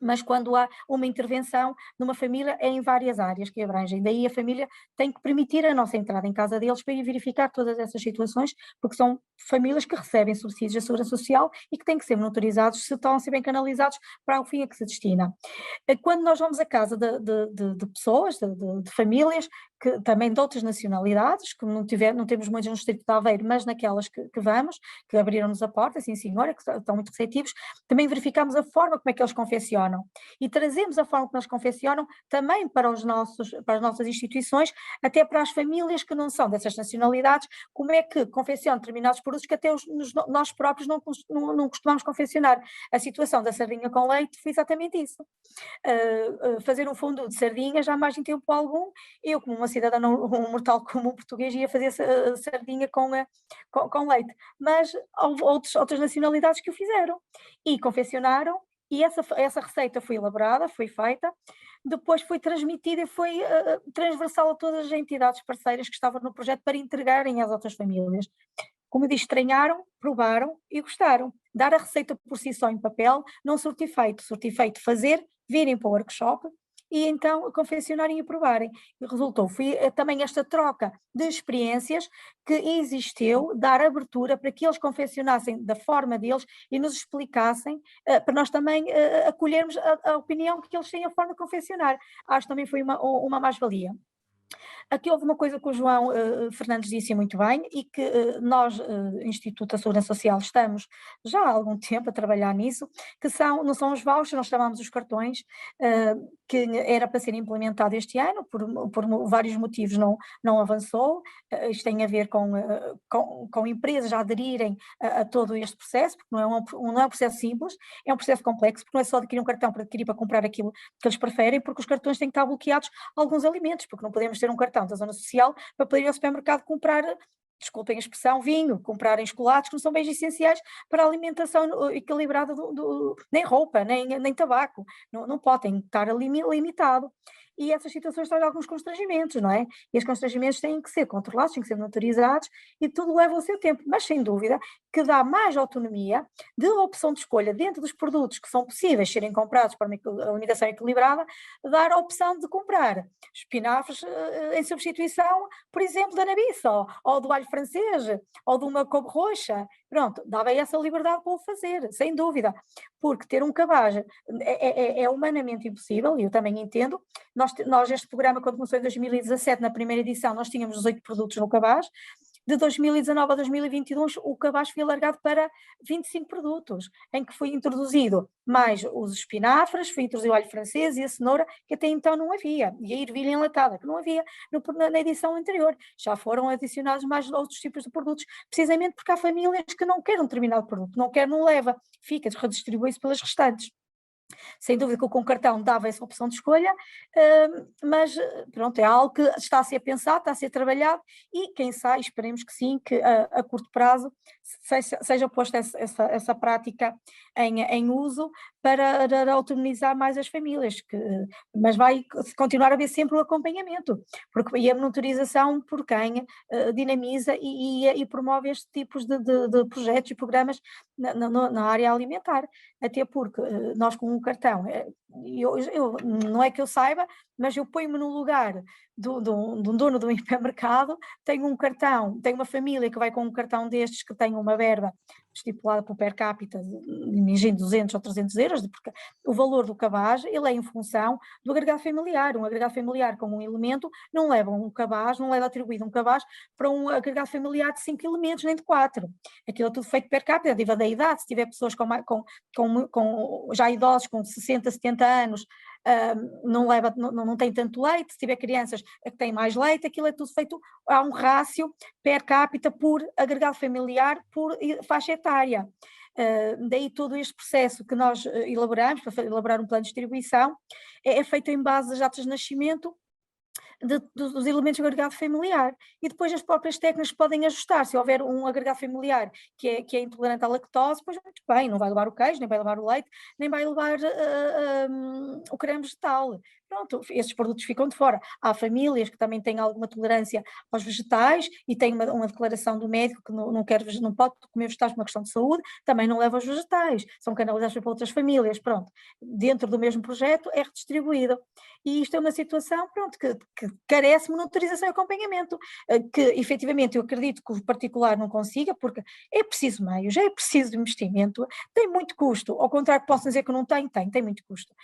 mas quando há uma intervenção numa família é em várias áreas que abrangem, daí a família tem que permitir a nossa entrada em casa deles para ir verificar todas essas situações, porque são famílias que recebem subsídios da Segurança Social e que têm que ser monitorizados se estão a ser bem canalizados para o fim a que se destina. Quando nós vamos à casa de pessoas, de famílias que também de outras nacionalidades, que não temos muitos no Distrito de Aveiro, mas naquelas que vamos, que abriram-nos a porta, sim senhora, que estão muito receptivos, também verificamos a forma como é que eles confeccionam e trazemos a forma como eles confeccionam também para as nossas instituições, até para as famílias que não são dessas nacionalidades, como é que confeccionam determinados produtos que até nós próprios não costumamos confeccionar. A situação da sardinha com leite foi exatamente isso. Fazer um fundo de sardinha já mais em tempo algum, eu como uma cidadã, um mortal comum português, ia fazer sardinha com leite, mas houve outras nacionalidades que o fizeram e confeccionaram, e essa receita foi elaborada, foi feita, depois foi transmitida e foi transversal a todas as entidades parceiras que estavam no projeto para entregarem às outras famílias. Como eu disse, estranharam, provaram e gostaram. Dar a receita por si só em papel não surte efeito, fazer, virem para o workshop e então confeccionarem e provarem. E resultou, foi também esta troca de experiências que existiu, dar abertura para que eles confeccionassem da forma deles e nos explicassem, para nós também acolhermos a opinião que eles têm a forma de confeccionar. Acho que também foi uma mais-valia. Aqui houve uma coisa que o João Fernandes disse muito bem e que nós, Instituto da Segurança Social, estamos já há algum tempo a trabalhar nisso, que não são os vouchers, nós chamamos os cartões, que era para ser implementado este ano, por vários motivos não avançou. Isto tem a ver com empresas a aderirem a todo este processo, porque não é um processo simples, é um processo complexo, porque não é só adquirir um cartão para comprar aquilo que eles preferem, porque os cartões têm que estar bloqueados a alguns alimentos, porque não podemos ter um cartão da Zona Social para poder ir ao supermercado comprar, desculpem a expressão, vinho, comprarem chocolates que não são bens essenciais para a alimentação equilibrada, nem roupa, nem tabaco, não podem estar ali limitado. E essas situações trazem alguns constrangimentos, não é? E os constrangimentos têm que ser controlados, têm que ser monitorizados e tudo leva o seu tempo, mas sem dúvida que dá mais autonomia de opção de escolha dentro dos produtos que são possíveis serem comprados para uma alimentação equilibrada, dar a opção de comprar espinafres em substituição, por exemplo, da nabiça, ou do alho francês, ou de uma couve roxa. Pronto, dava essa liberdade para o fazer, sem dúvida, porque ter um cabaz é humanamente impossível, e eu também entendo. Nós, este programa, quando começou em 2017, na primeira edição, nós tínhamos 18 produtos no cabaz. De 2019 a 2022, o cabaz foi alargado para 25 produtos, em que foi introduzido mais os espinafres, foi introduzido o alho francês e a cenoura, que até então não havia, e a ervilha enlatada, que não havia na edição anterior. Já foram adicionados mais outros tipos de produtos, precisamente porque há famílias que não querem um determinado produto, não leva, redistribui-se pelas restantes. Sem dúvida que com o cartão dava essa opção de escolha, mas pronto, é algo que está a ser pensado, está a ser trabalhado e quem sabe, esperemos que sim, que a curto prazo seja posta essa prática em uso para autonomizar mais as famílias, mas vai continuar a haver sempre o acompanhamento, e a monitorização por quem dinamiza e promove estes tipos de projetos e programas na área alimentar, até porque nós com um cartão, não é que eu saiba, mas eu ponho-me no lugar de um dono de um hipermercado, tenho um cartão, tenho uma família que vai com um cartão destes que tem uma verba estipulada por per capita, imagino 200 ou 300 euros, porque o valor do cabaz, ele é em função do agregado familiar. Um agregado familiar com um elemento não leva um cabaz, não leva atribuído um cabaz para um agregado familiar de 5 elementos, nem de 4. Aquilo é tudo feito per capita, devido da idade. Se tiver pessoas com já idosos com 60, 70 anos, não tem tanto leite. Se tiver crianças que têm mais leite, aquilo é tudo feito, há um rácio per capita por agregado familiar, por faixa etária. Daí todo este processo que nós elaboramos, para elaborar um plano de distribuição, é feito em base das datas de nascimento dos elementos do agregado familiar, e depois as próprias técnicas podem ajustar. Se houver um agregado familiar que é intolerante à lactose, pois muito bem, não vai levar o queijo, nem vai levar o leite, nem vai levar o creme vegetal. Pronto, esses produtos ficam de fora. Há famílias que também têm alguma tolerância aos vegetais e têm uma declaração do médico que não pode comer vegetais por uma questão de saúde, também não leva os vegetais, são canalizados para outras famílias. Pronto, dentro do mesmo projeto é redistribuído. E isto é uma situação, pronto, que carece de monitorização e acompanhamento, que efetivamente eu acredito que o particular não consiga, porque é preciso meios, é preciso investimento, tem muito custo, ao contrário que posso dizer que não tem muito custo.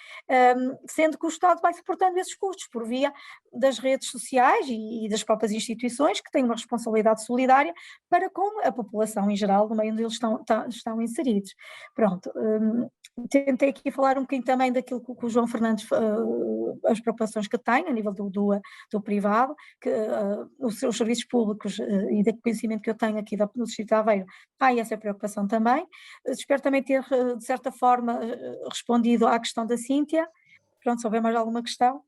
Sendo que o Estado vai suportando esses custos por via das redes sociais e das próprias instituições, que têm uma responsabilidade solidária para com a população em geral, no meio onde eles estão inseridos. Pronto, tentei aqui falar um bocadinho também daquilo que o João Fernandes, as preocupações que tem a nível do privado, que os seus serviços públicos e do conhecimento que eu tenho aqui no Distrito de Aveiro, há essa preocupação também. Espero também ter, de certa forma, respondido à questão da Cíntia. Pronto, se houver mais alguma questão,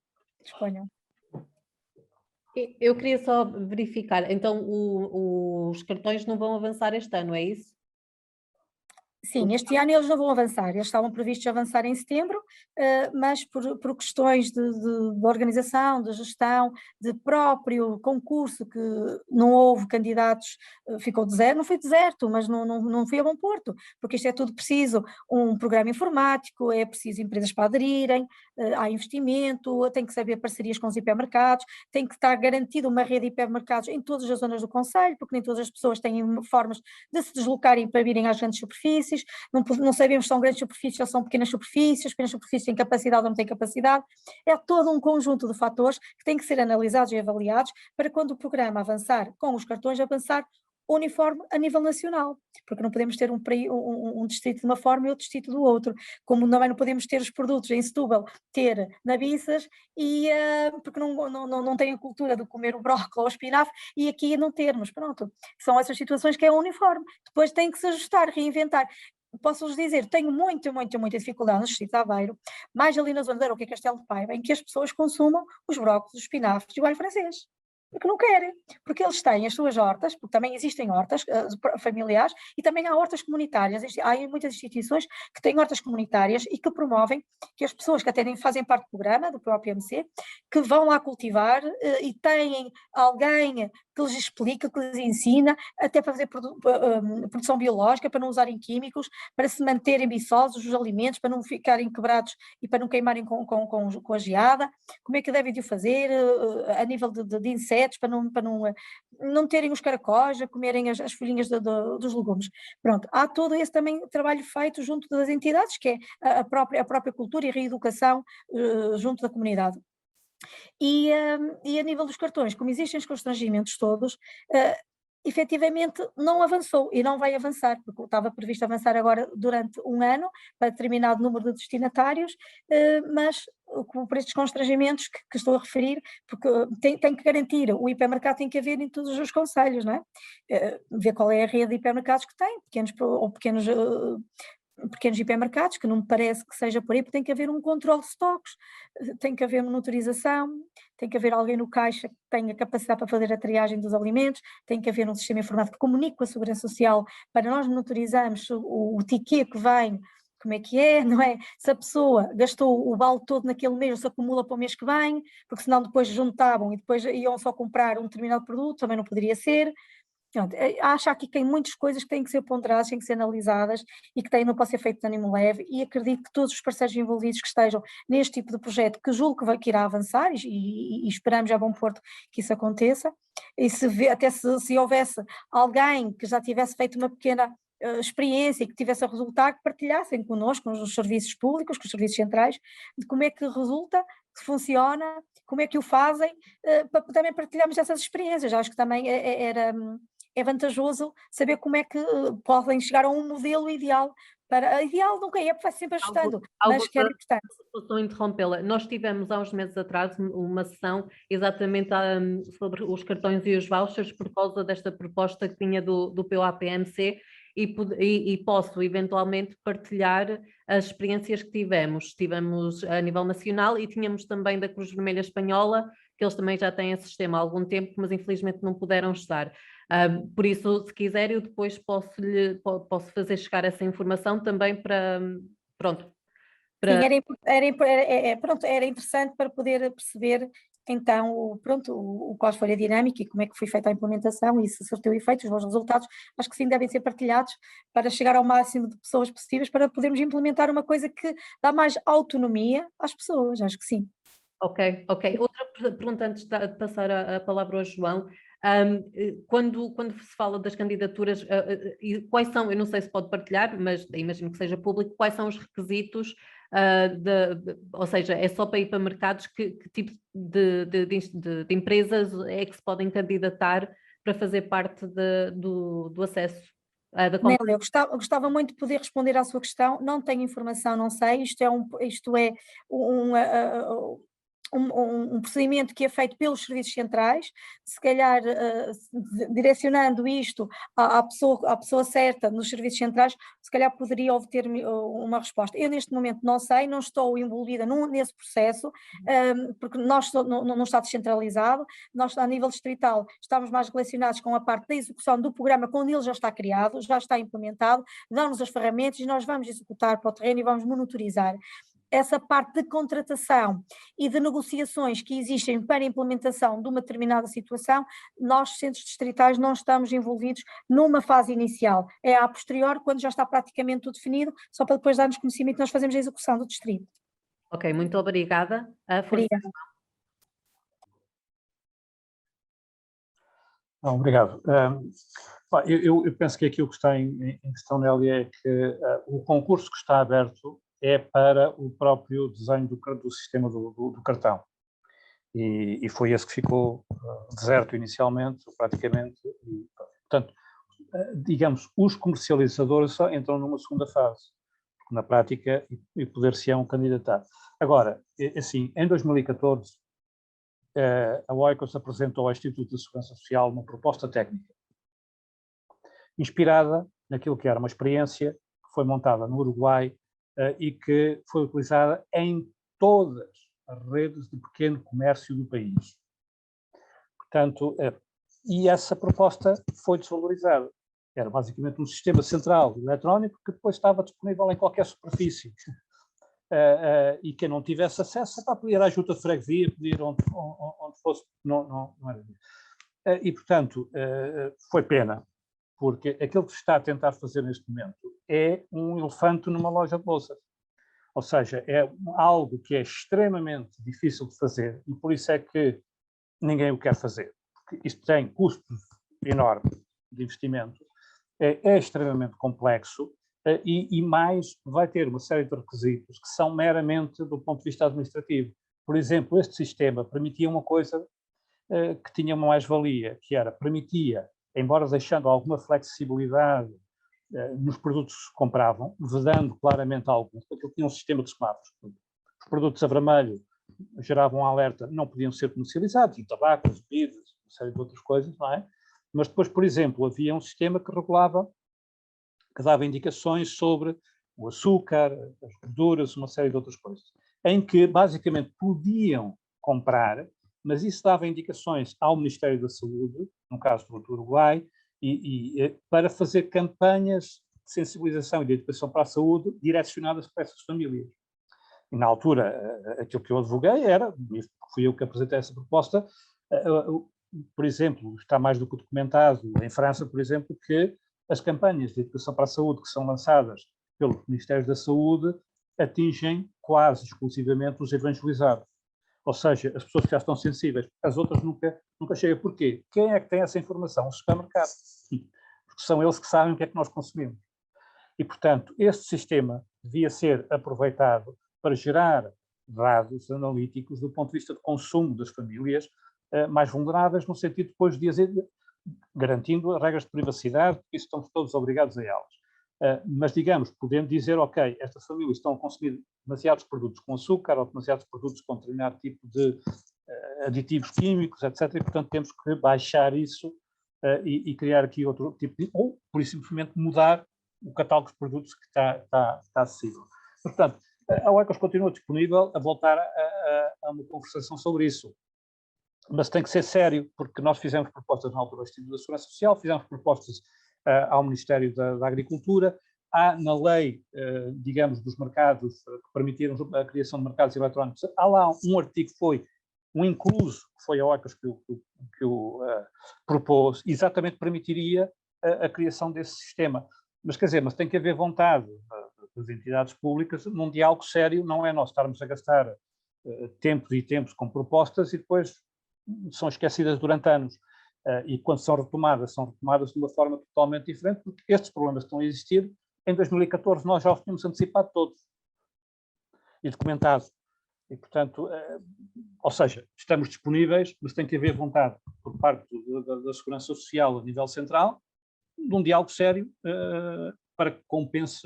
disponham. Eu queria só verificar, então os cartões não vão avançar este ano, é isso? Sim, este ano eles não vão avançar, eles estavam previstos avançar em setembro, mas por questões de organização, de gestão, de próprio concurso, que não houve candidatos, ficou deserto, não foi deserto, mas não foi a bom porto, porque isto é tudo preciso, um programa informático, é preciso empresas para aderirem, há investimento, tem que saber parcerias com os hipermercados, tem que estar garantida uma rede de hipermercados em todas as zonas do concelho, porque nem todas as pessoas têm formas de se deslocarem para virem às grandes superfícies. Não sabemos se são grandes superfícies ou são pequenas superfícies têm capacidade ou não têm capacidade, é todo um conjunto de fatores que têm que ser analisados e avaliados para quando o programa avançar com os cartões, avançar uniforme a nível nacional, porque não podemos ter um distrito de uma forma e outro distrito do outro, como também não podemos ter os produtos em Setúbal, ter na Bissas, porque não tem a cultura de comer o brócolis ou o espinafre, e aqui não termos, pronto, são essas situações que é uniforme, depois tem que se ajustar, reinventar. Posso-vos dizer, tenho muita dificuldade no distrito de Aveiro, mais ali na zona da Arouca e Castelo de Paiva, em que as pessoas consumam os brócolis, os espinafres e o alho francês. Porque não querem, porque eles têm as suas hortas, porque também existem hortas familiares e também há hortas comunitárias. Há muitas instituições que têm hortas comunitárias e que promovem que as pessoas que até fazem parte do programa, do próprio PMC, que vão lá cultivar e têm alguém que lhes explica, que lhes ensina, até para fazer produção biológica, para não usarem químicos, para se manterem viçosos os alimentos, para não ficarem quebrados e para não queimarem com a geada, como é que devem de o fazer a nível de insetos, para não terem os caracóis, a comerem as folhinhas dos legumes. Pronto, há todo esse também trabalho feito junto das entidades, que é a própria cultura e reeducação junto da comunidade. E a nível dos cartões, como existem os constrangimentos todos, efetivamente não avançou e não vai avançar, porque estava previsto avançar agora durante um ano para determinado número de destinatários, mas por estes constrangimentos que estou a referir, porque tem que garantir, o hipermercado tem que haver em todos os concelhos, não é? Ver qual é a rede de hipermercados que tem, pequenos hipermercados, que não me parece que seja por aí, porque tem que haver um controle de estoques, tem que haver monitorização, tem que haver alguém no caixa que tenha capacidade para fazer a triagem dos alimentos, tem que haver um sistema informático que comunique com a Segurança Social para nós monitorizarmos o ticket que vem, como é que é, não é? Se a pessoa gastou o vale todo naquele mês, se acumula para o mês que vem, porque senão depois juntavam e depois iam só comprar um determinado produto, também não poderia ser. Pronto, acho aqui que tem muitas coisas que têm que ser ponderadas, têm que ser analisadas e que não pode ser feito de ânimo leve, e acredito que todos os parceiros envolvidos que estejam neste tipo de projeto, que julgo que irá avançar e esperamos a bom porto que isso aconteça, e se houvesse alguém que já tivesse feito uma pequena experiência e que tivesse a resultar, que partilhassem connosco, com os serviços públicos, com os serviços centrais, de como é que resulta, que funciona, como é que o fazem, para também partilharmos essas experiências. Acho que também é vantajoso saber como é que podem chegar a um modelo ideal. Ideal nunca é, porque vai sempre ajustando, mas que era importante. Estou a interrompê-la. Nós tivemos há uns meses atrás uma sessão exatamente sobre os cartões e os vouchers por causa desta proposta que vinha do POA-PMC e posso eventualmente partilhar as experiências que tivemos a nível nacional e tínhamos também da Cruz Vermelha Espanhola, que eles também já têm esse sistema há algum tempo, mas infelizmente não puderam estar. Por isso, se quiser, eu depois posso fazer chegar essa informação também para, pronto. Sim, era interessante para poder perceber então qual foi a dinâmica e como é que foi feita a implementação e se surtiu efeitos, os bons resultados. Acho que sim, devem ser partilhados para chegar ao máximo de pessoas possíveis para podermos implementar uma coisa que dá mais autonomia às pessoas, acho que sim. Ok. Outra pergunta antes de passar a palavra ao João. Quando se fala das candidaturas, quais são, eu não sei se pode partilhar, mas imagino que seja público, quais são os requisitos ou seja, é só para ir para mercados, que tipo de empresas é que se podem candidatar para fazer parte do acesso da Nélia, eu gostava muito de poder responder à sua questão, não tenho informação, não sei, isto é um procedimento que é feito pelos serviços centrais, se calhar direcionando isto à pessoa certa nos serviços centrais, se calhar poderia obter uma resposta. Eu neste momento não sei, não estou envolvida nesse processo, porque nós não está descentralizado, nós a nível distrital estamos mais relacionados com a parte da execução do programa quando ele já está criado, já está implementado, dão-nos as ferramentas e nós vamos executar para o terreno e vamos monitorizar. Essa parte de contratação e de negociações que existem para a implementação de uma determinada situação, nós, centros distritais, não estamos envolvidos numa fase inicial. É a posterior, quando já está praticamente tudo definido, só para depois dar-nos conhecimento, nós fazemos a execução do distrito. Ok, muito obrigada. Obrigada. Obrigado. Eu penso que aquilo que está em questão, Nélia, é que o concurso que está aberto é para o próprio desenho do sistema do cartão. E foi esse que ficou deserto inicialmente, praticamente. E, portanto, digamos, os comercializadores só entram numa segunda fase, porque na prática e poder-se-ão candidatar. Agora, assim, em 2014, a Oikos apresentou ao Instituto de Segurança Social uma proposta técnica, inspirada naquilo que era uma experiência que foi montada no Uruguai e que foi utilizada em todas as redes de pequeno comércio do país. Portanto, e essa proposta foi desvalorizada. Era basicamente um sistema central eletrónico que depois estava disponível em qualquer superfície. E quem não tivesse acesso, podia ir à junta de freguesia, podia ir onde fosse, não era. E, portanto, foi pena, porque aquilo que se está a tentar fazer neste momento é um elefante numa loja de louças. Ou seja, é algo que é extremamente difícil de fazer e por isso é que ninguém o quer fazer. Porque isto tem custos enormes de investimento, é extremamente complexo e mais vai ter uma série de requisitos que são meramente do ponto de vista administrativo. Por exemplo, este sistema permitia uma coisa que tinha uma mais-valia, que era, permitia, embora deixando alguma flexibilidade nos produtos que se compravam, vedando claramente alguns, porque ele tinha um sistema de semáforos. Os produtos a vermelho geravam um alerta, não podiam ser comercializados, o tabaco, as bebidas, uma série de outras coisas, não é? Mas depois, por exemplo, havia um sistema que regulava, que dava indicações sobre o açúcar, as gorduras, uma série de outras coisas, em que basicamente podiam comprar, mas isso dava indicações ao Ministério da Saúde, no caso do Uruguai, e para fazer campanhas de sensibilização e de educação para a saúde direcionadas para essas famílias. E na altura, aquilo que eu advoguei era, fui eu que apresentei essa proposta, por exemplo, está mais do que documentado em França, por exemplo, que as campanhas de educação para a saúde que são lançadas pelos Ministérios da Saúde atingem quase exclusivamente os evangelizados. Ou seja, as pessoas que já estão sensíveis, as outras nunca chegam. Porquê? Quem é que tem essa informação? Os supermercados. Porque são eles que sabem o que é que nós consumimos. E, portanto, este sistema devia ser aproveitado para gerar dados analíticos do ponto de vista de consumo das famílias mais vulneráveis, no sentido depois de dizer, garantindo as regras de privacidade, porque isso estamos todos obrigados a elas. Mas, digamos, podendo dizer, ok, estas famílias estão a consumir demasiados produtos com açúcar ou demasiados produtos com determinado tipo de aditivos químicos, etc. E, portanto, temos que baixar isso e criar aqui outro tipo de... Ou, por isso, simplesmente mudar o catálogo de produtos que está acessível. Portanto, a Oikos continua disponível a voltar a uma conversação sobre isso. Mas tem que ser sério, porque nós fizemos propostas na altura ao Instituto da Segurança Social, fizemos propostas ao Ministério da Agricultura, há na lei, digamos, dos mercados, que permitiram a criação de mercados eletrónicos, há lá um artigo que foi um incluso, que foi a Oikos que o propôs, exatamente permitiria a criação desse sistema. Mas, quer dizer, mas tem que haver vontade das entidades públicas num diálogo sério, não é nós estarmos a gastar tempos e tempos com propostas e depois são esquecidas durante anos. E quando são retomadas de uma forma totalmente diferente, porque estes problemas estão a existir. Em 2014 nós já os tínhamos antecipado todos. e documentado. E, portanto, ou seja, estamos disponíveis, mas tem que haver vontade por parte da Segurança Social a nível central, de um diálogo sério, para que compense,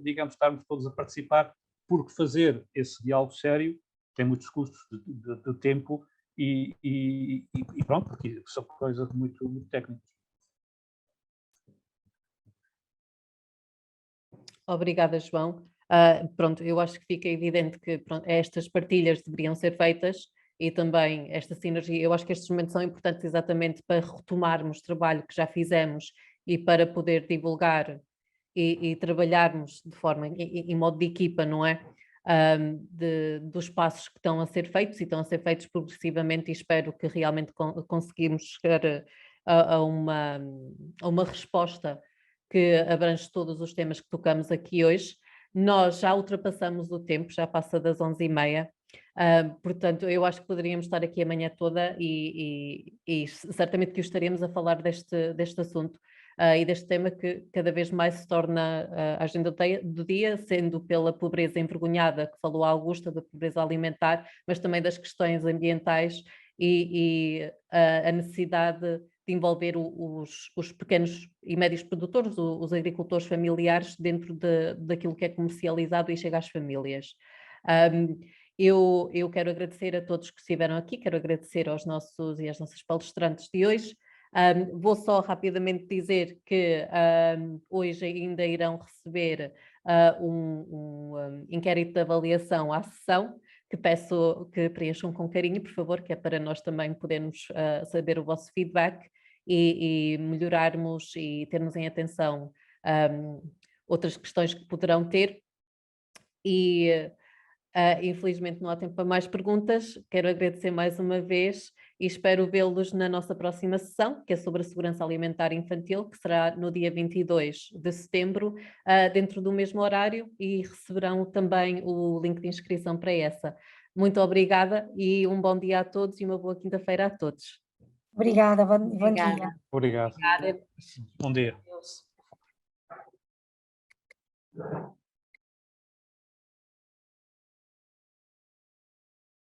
digamos, estarmos todos a participar, porque fazer esse diálogo sério tem muitos custos de tempo e pronto, porque são coisas muito, muito técnicas. Obrigada, João. Pronto, eu acho que fica evidente que estas partilhas deveriam ser feitas e também esta sinergia. Eu acho que estes momentos são importantes exatamente para retomarmos trabalho que já fizemos e para poder divulgar e trabalharmos de forma, em modo de equipa, não é? Dos passos que estão a ser feitos e estão a ser feitos progressivamente, e espero que realmente conseguimos chegar a uma resposta que abrange todos os temas que tocamos aqui hoje. Nós já ultrapassamos o tempo, já passa das 11h30, portanto eu acho que poderíamos estar aqui a manhã toda e certamente que estaremos a falar deste assunto e deste tema que cada vez mais se torna a agenda do dia, sendo pela pobreza envergonhada, que falou a Augusta, da pobreza alimentar, mas também das questões ambientais e a necessidade de envolver os pequenos e médios produtores, os agricultores familiares, dentro daquilo que é comercializado e chega às famílias. Eu quero agradecer a todos que estiveram aqui, quero agradecer aos nossos e às nossas palestrantes de hoje. Vou só rapidamente dizer que hoje ainda irão receber um inquérito de avaliação à sessão, que peço que preencham com carinho, por favor, que é para nós também podermos saber o vosso feedback e melhorarmos e termos em atenção outras questões que poderão ter. E infelizmente não há tempo para mais perguntas. Quero agradecer mais uma vez e espero vê-los na nossa próxima sessão, que é sobre a segurança alimentar infantil, que será no dia 22 de setembro, dentro do mesmo horário, e receberão também o link de inscrição para essa. Muito obrigada e um bom dia a todos e uma boa quinta-feira a todos. Obrigada, bom dia. Obrigado. Obrigada. Bom dia. Adeus.